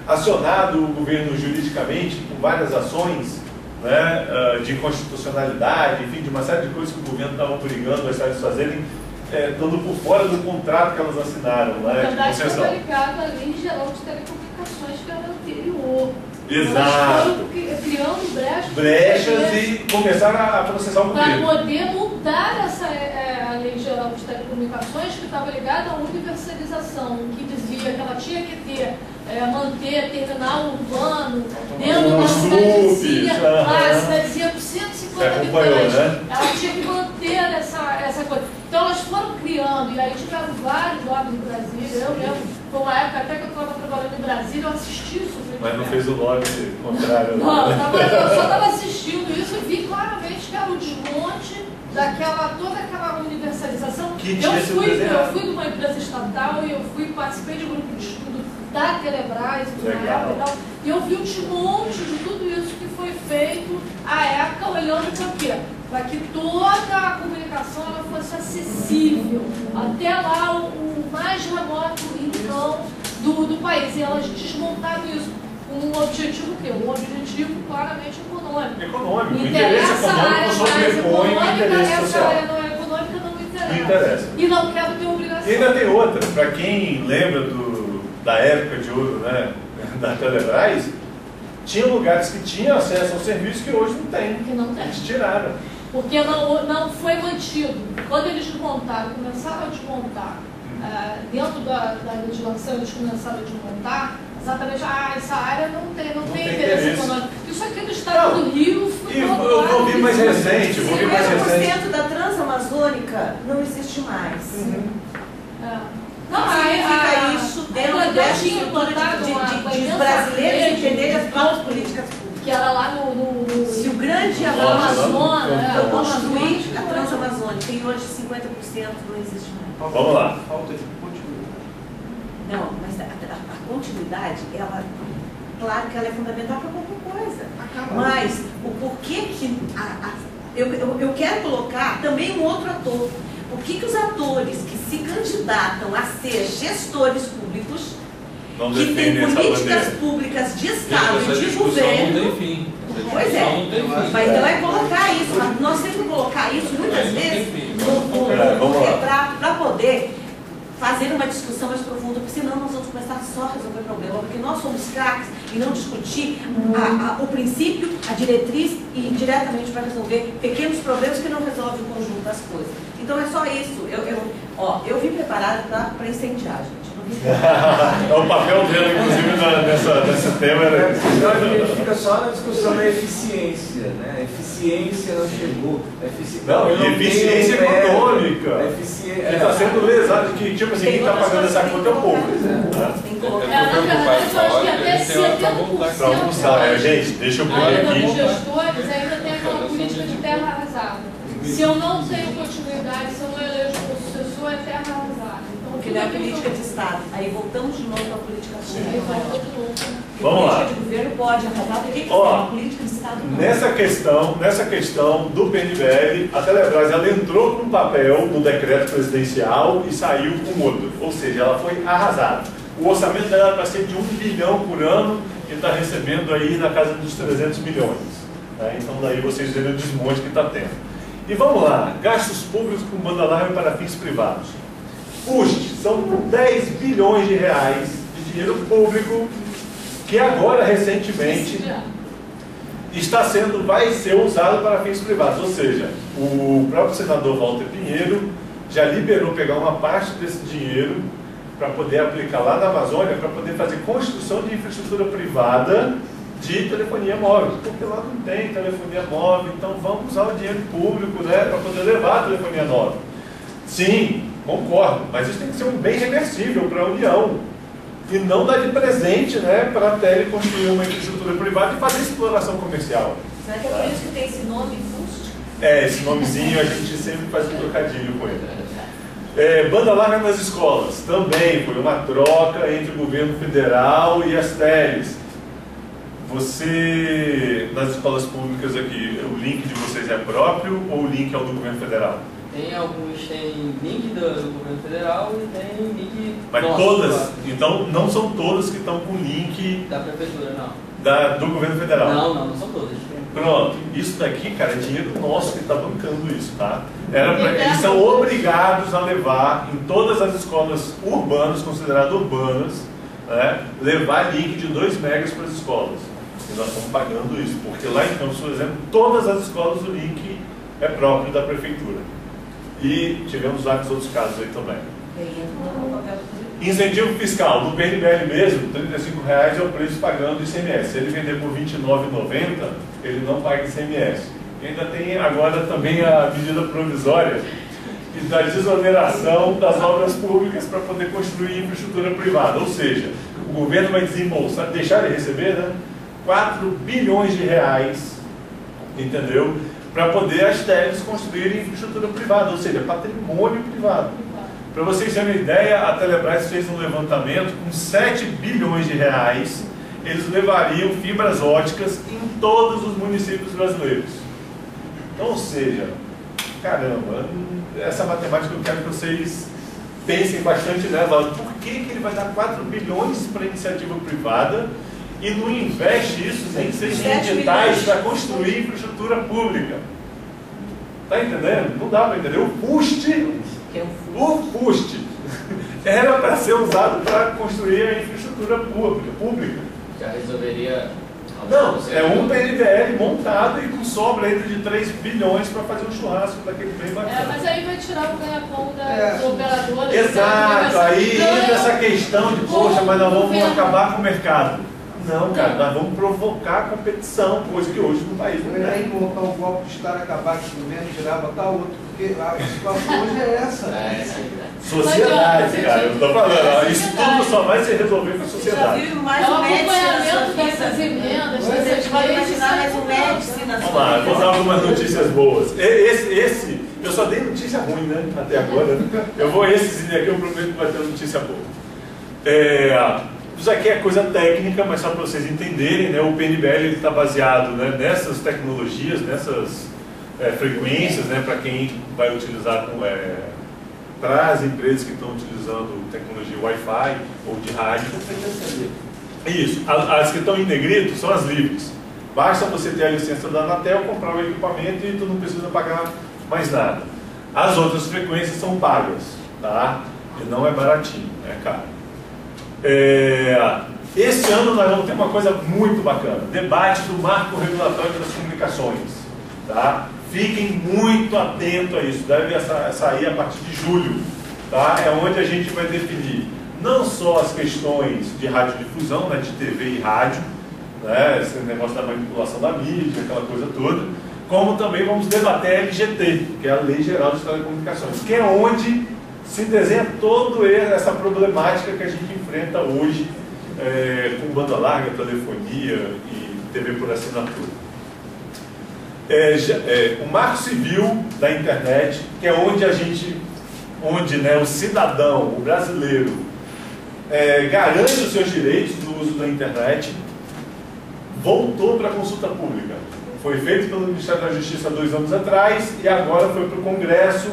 acionado o governo juridicamente com várias ações né, de inconstitucionalidade, enfim, de uma série de coisas que o governo estava obrigando as cidades a fazerem, estando por fora do contrato que elas assinaram, Na né, de verdade, concessão. foi ligado à Lei Geral de Telecomunicações, que era anterior. Exato. Elas foram criando Brechas e começaram a processar o para governo. poder mudar a Lei Geral de Telecomunicações, que estava ligada à universalização, que dizia que ela tinha que ter, manter terminal urbano dentro de uma cidadezinha, a cidadezinha com 150 habitantes. Né? Ela tinha que manter essa coisa. Então elas foram criando, e aí tiveram vários lobbies em Brasília. Eu lembro, foi uma época até que eu estava trabalhando em Brasília, eu assisti isso. Mas não fez o lobby contrário. Não, eu só estava assistindo isso e vi claramente que era o desmonte toda aquela universalização. Eu fui de uma empresa estatal e eu participei de um grupo de estudo da Telebrás na época e tal, e eu vi um desmonte de tudo isso que foi feito à época, olhando para quê? Para que toda a comunicação ela fosse acessível até lá o mais remoto rincão do país. E elas desmontaram isso com um objetivo o quê? Um objetivo claramente econômico. Econômico. O interesse econômico sobrepõe o interesse social. Essa área não é econômica não me interessa. Não interessa. E não quero ter obrigação. E ainda tem outra. Para quem lembra da época de ouro, né, da Telebrás, tinha lugares que tinham acesso ao serviço que hoje não tem. Que não tem. Eles tiraram. Porque não foi mantido. Quando eles desmontaram, começaram a desmontar, dentro da legislação, eles começaram a desmontar, exatamente, essa área não tem interesse econômico. Isso aqui do estado do Rio foi eu vou vir mais recente, 50% da Transamazônica não existe mais. Não, significa isso dentro dessa estrutura de brasileiros entenderem as próprias políticas públicas. Que era lá se o grande Amazonas, eu construí a Transamazônica e hoje 50% não existe mais. Vamos lá. Falta de continuidade. Não, mas a continuidade, ela, claro que ela é fundamental para qualquer coisa. Mas o porquê que eu quero colocar também um outro ator. Por que os atores que se candidatam a ser gestores públicos, que têm políticas públicas de Estado e de governo... Não tem fim. Pois é, mas então é colocar isso, nós temos que colocar isso muitas vezes no retrato para poder fazer uma discussão mais profunda, porque senão nós vamos começar só a resolver problema, porque nós somos craques e não discutir o princípio, a diretriz e diretamente para resolver pequenos problemas que não resolvem o conjunto das coisas. Então é só isso. Eu vim preparada para incendiar, gente. O papel dele, inclusive, nesse tema era isso. Então a gente fica só na discussão da eficiência, né? Eficiência não chegou. Eficiência econômica. Eficiência. Está sendo lesado, que tipo assim, quem está pagando essa conta é o povo. Gente, deixa eu pegar aqui. Os gestores ainda tem aquela política de terra arrasada. Se eu não tenho continuidade, se eu não elejo o sucessor, é terra arrasada. Porque não é política de Estado. Aí voltamos de novo para a política pública. Vamos lá. A política de governo pode arrasar, porque a política de Estado não. Nessa questão do PNBL, a Telebrás ela entrou com um papel no decreto presidencial e saiu com outro. Ou seja, ela foi arrasada. O orçamento dela era para ser de 1 bilhão por ano e está recebendo aí na casa dos 300 milhões. Né? Então daí vocês verem o desmonte que está tendo. E vamos lá, gastos públicos com banda larga para fins privados. Custe, são 10 bilhões de reais de dinheiro público que agora, recentemente, vai ser usado para fins privados. Ou seja, o próprio senador Walter Pinheiro já liberou pegar uma parte desse dinheiro para poder aplicar lá na Amazônia, para poder fazer construção de infraestrutura privada de telefonia móvel, porque lá não tem telefonia móvel, então vamos usar o dinheiro público, né, para poder levar a telefonia móvel. Sim, concordo, mas isso tem que ser um bem reversível para a União e não dar de presente, né, para a Tele construir uma infraestrutura privada e fazer exploração comercial. Será que é por isso que tem esse nome, FUST? Esse nomezinho a gente sempre faz um trocadilho com ele. Banda larga nas escolas, também foi uma troca entre o governo federal e as teles. Nas escolas públicas aqui, o link de vocês é próprio ou o link é o do governo federal? Tem alguns, tem link do governo federal e tem link... Mas nosso, todas, claro. então não são todas que estão com link Da prefeitura, não. do governo federal. Não são todas. Pronto, isso daqui, cara, é dinheiro nosso que está bancando isso, tá? Eles são obrigados a levar em todas as escolas urbanas, consideradas urbanas, né, levar link de 2 megas para as escolas. E nós estamos pagando isso, porque lá em Campos, por exemplo, todas as escolas o link é próprio da prefeitura. E tivemos vários outros casos aí também. Incentivo fiscal, do PNBL mesmo, R$35 é o preço pagando ICMS. Se ele vender por R$29,90, ele não paga ICMS. E ainda tem agora também a medida provisória da desoneração das obras públicas para poder construir infraestrutura privada. Ou seja, o governo vai desembolsar, deixar de receber, né, R$4 bilhões, entendeu? Para poder as teles construírem infraestrutura privada, ou seja, patrimônio privado. Para vocês terem uma ideia, a Telebrás fez um levantamento com R$7 bilhões, eles levariam fibras óticas em todos os municípios brasileiros. Então, ou seja, caramba, essa matemática eu quero que vocês pensem bastante nela. Por que ele vai dar 4 bilhões para iniciativa privada e não investe isso nem que seja em editais para construir infraestrutura pública? Está entendendo? Não dá para entender. O FUST era para ser usado para construir a infraestrutura pública. Já resolveria... Não, é um PNBL montado e com sobra ainda de 3 bilhões para fazer um churrasco daquele bem bacana. Mas aí vai tirar o ganha-pão das operadoras. Exato, aí entra essa questão de, poxa, mas nós vamos acabar com o mercado. Não, cara, nós vamos provocar competição, coisa que hoje no país não é. tem. Montar um golpe de Estado, acabar com o governo, tirar, botar outro, porque a situação hoje é essa. Sociedade, cara, eu estou falando, isso tudo só vai se resolver com a sociedade. Viu mais um acompanhamento dessas emendas, dessas pode imaginar mais um médico na Vamos lá, vou dar algumas notícias boas. Esse, eu só dei notícia ruim, né, até agora. Eu vou esses aqui, eu prometo que vai ter notícia boa. Isso aqui é coisa técnica, mas só para vocês entenderem, né, o PNBL está baseado, né, nessas tecnologias, nessas frequências, né, para quem vai utilizar para as empresas que estão utilizando tecnologia Wi-Fi ou de rádio. Isso, as que estão em negrito são as livres. Basta você ter a licença da Anatel, comprar o equipamento e tu não precisa pagar mais nada. As outras frequências são pagas, tá? E não é baratinho, é caro. Esse ano nós vamos ter uma coisa muito bacana, debate do marco regulatório das comunicações, tá? Fiquem muito atentos a isso, deve sair a partir de julho, tá? É onde a gente vai definir não só as questões de radiodifusão, né, de TV e rádio, né, esse negócio da manipulação da mídia, aquela coisa toda, como também vamos debater a LGT, que é a Lei Geral de Telecomunicações, que é onde se desenha toda essa problemática que a gente enfrenta hoje com banda larga, telefonia e TV por assinatura. O Marco Civil da Internet, que é onde né, o cidadão, o brasileiro, garante os seus direitos no uso da internet, voltou para a consulta pública. Foi feito pelo Ministério da Justiça 2 anos atrás e agora foi para o Congresso,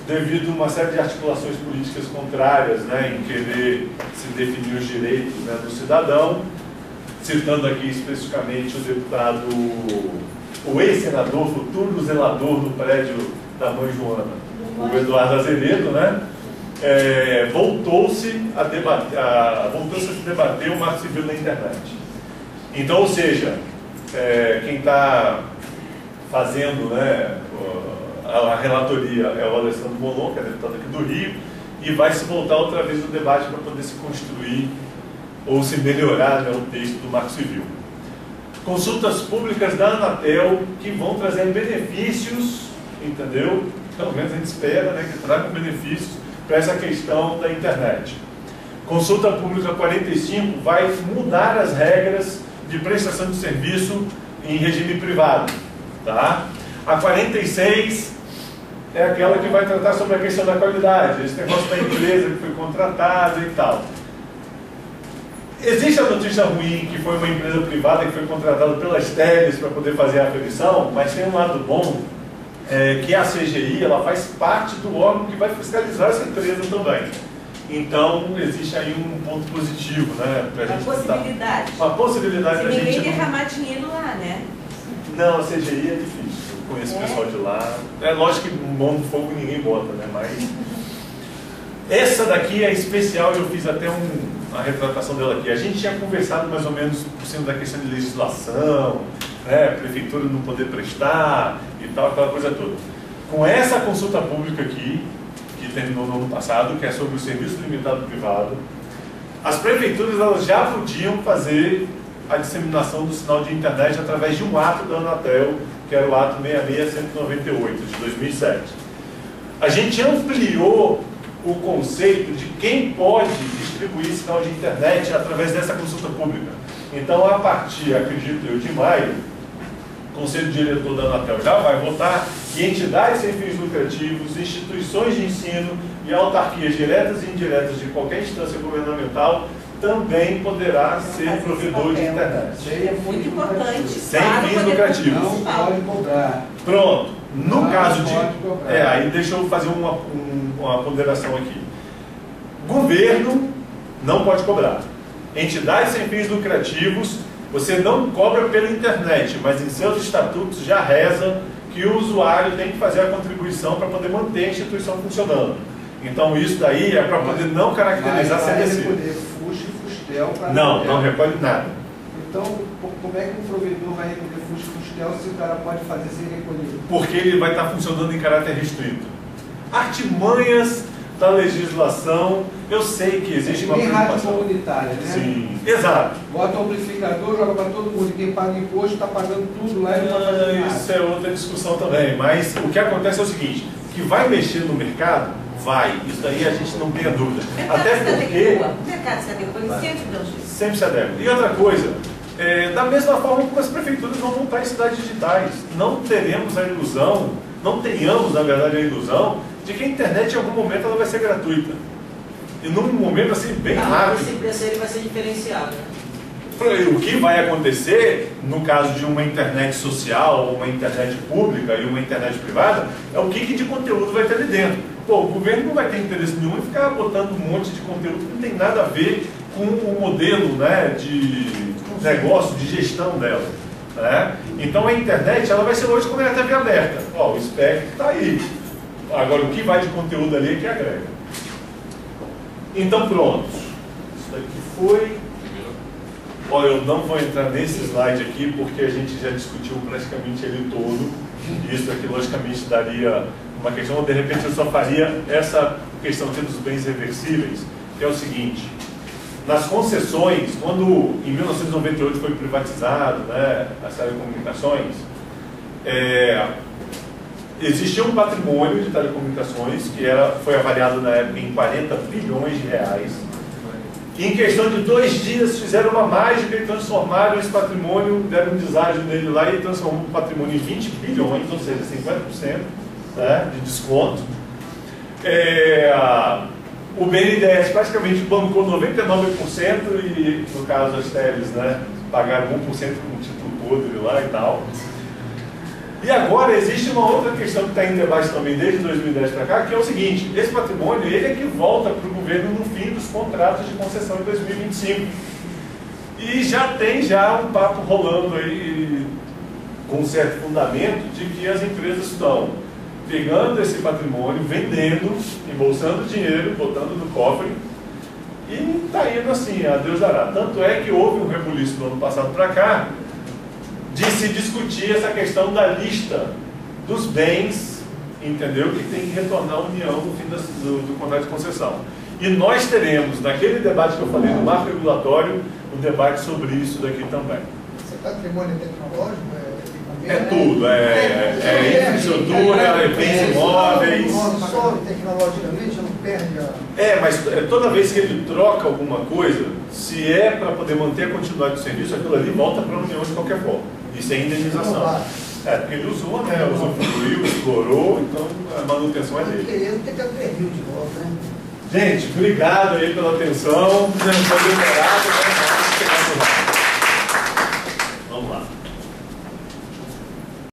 devido a uma série de articulações políticas contrárias, né, em querer se definir os direitos, né, do cidadão, citando aqui especificamente o deputado, o ex-senador, futuro zelador do prédio da mãe Joana, o Eduardo Azevedo, né, voltou-se a se debater o Marco Civil na internet. Então, ou seja, quem está fazendo, né, a relatoria é o Alessandro Molon, que é deputado aqui do Rio, e vai se voltar outra vez no debate para poder se construir ou se melhorar, né, o texto do Marco Civil. Consultas públicas da Anatel que vão trazer benefícios, entendeu? Pelo menos a gente espera, né, que tragam benefícios para essa questão da internet. Consulta pública 45 vai mudar as regras de prestação de serviço em regime privado, tá? A 46 é aquela que vai tratar sobre a questão da qualidade, esse negócio da empresa que foi contratada e tal. Existe a notícia ruim que foi uma empresa privada que foi contratada pelas teles para poder fazer a aferição, mas tem um lado bom, que a CGI, ela faz parte do órgão que vai fiscalizar essa empresa também. Então, existe aí um ponto positivo, né? Pra gente possibilidade. Uma possibilidade da gente... Se ninguém derramar dinheiro lá, né? Não, a CGI é difícil. Eu conheço o pessoal de lá. É lógico que um bom de fogo ninguém bota, né? Mas... essa daqui é especial e eu fiz até a retratação dela aqui. A gente tinha conversado mais ou menos por cima da questão de legislação, né? Prefeitura não poder prestar e tal, aquela coisa toda. Com essa consulta pública aqui, que terminou no ano passado, que é sobre o serviço limitado privado, as prefeituras elas já podiam fazer a disseminação do sinal de internet através de um ato da Anatel, que era o ato 66198 de 2007. A gente ampliou o conceito de quem pode distribuir sinal de internet através dessa consulta pública. Então, a partir, acredito eu, de maio, o Conselho Diretor da Anatel já vai votar que entidades sem fins lucrativos, instituições de ensino e autarquias diretas e indiretas de qualquer instância governamental também poderá ser provedor de internet. É muito importante. Sem fins lucrativos. Não pode cobrar. Pronto. No caso de... cobrar. aí deixa eu fazer uma ponderação aqui. Governo não pode cobrar. Entidades sem fins lucrativos, você não cobra pela internet, mas em seus estatutos já reza que o usuário tem que fazer a contribuição para poder manter a instituição funcionando. Então isso daí é para poder não caracterizar CDC. Não recolhe nada. Então, como é que um provedor vai recolher fustel se o cara pode fazer sem recolher? Porque ele vai estar funcionando em caráter restrito. Artimanhas da legislação, eu sei que existe uma rádio comunitária, né? Sim, exato. Bota o amplificador, joga para todo mundo. Quem paga imposto está pagando tudo lá e não está fazendo nada. Isso é outra discussão também. Mas o que acontece é o seguinte, que vai mexer no mercado, vai. Isso daí a gente não tem a dúvida. Até porque... o mercado se adequa, ele sempre deu jeito. Sempre se adequa. E outra coisa, da mesma forma como as prefeituras vão montar em cidades digitais. Não teremos a ilusão, não tenhamos, na verdade, a ilusão de que a internet em algum momento ela vai ser gratuita. E num momento assim, bem rápido. Esse preço ele vai ser diferenciado, né? O que vai acontecer, no caso de uma internet social, uma internet pública e uma internet privada, é o que de conteúdo vai ter ali dentro. Pô, o governo não vai ter interesse nenhum em ficar botando um monte de conteúdo que não tem nada a ver com o modelo, né, de negócio, de gestão dela. Né? Então a internet ela vai ser hoje como é a TV aberta. Ó, o espectro está aí. Agora o que vai de conteúdo ali é que agrega. Então pronto. Isso daqui foi... Olha, eu não vou entrar nesse slide aqui porque a gente já discutiu praticamente ele todo. Isso aqui logicamente daria uma questão, de repente eu só faria essa questão aqui dos bens reversíveis, que é o seguinte: nas concessões, quando em 1998 foi privatizado, né, as telecomunicações, existia um patrimônio de telecomunicações que foi avaliado na época em 40 bilhões de reais. E em questão de 2 dias fizeram uma mágica e transformaram esse patrimônio, deram um deságio dele lá e transformaram o patrimônio em 20 bilhões, ou seja, 50%, né, de desconto. O BNDES praticamente bancou 99% e, no caso, as teles, né, pagaram 1% com o título podre lá e tal. E agora existe uma outra questão que está em debate também desde 2010 para cá, que é o seguinte: esse patrimônio ele é que volta para o governo no fim dos contratos de concessão em 2025. E já tem um papo rolando aí com certo fundamento de que as empresas estão pegando esse patrimônio, vendendo, embolsando dinheiro, botando no cofre e está indo assim, a Deus dará. Tanto é que houve um rebuliço no ano passado para cá de se discutir essa questão da lista dos bens, entendeu? Que tem que retornar à União no fim do contrato de concessão. E nós teremos, naquele debate que eu falei do marco regulatório, um debate sobre isso daqui também. Esse patrimônio tecnológico é tudo, infraestrutura, é bens imóveis. Só tecnologicamente não perde a... mas toda vez que ele troca alguma coisa, se é para poder manter a continuidade do serviço, aquilo ali volta para a União de qualquer forma. Isso é indenização. Porque ele usou, né? Usufruiu, explorou, então a manutenção é dele. Ele tem que ter perdido de volta, né? Gente, obrigado aí pela atenção. Fizemos fazer o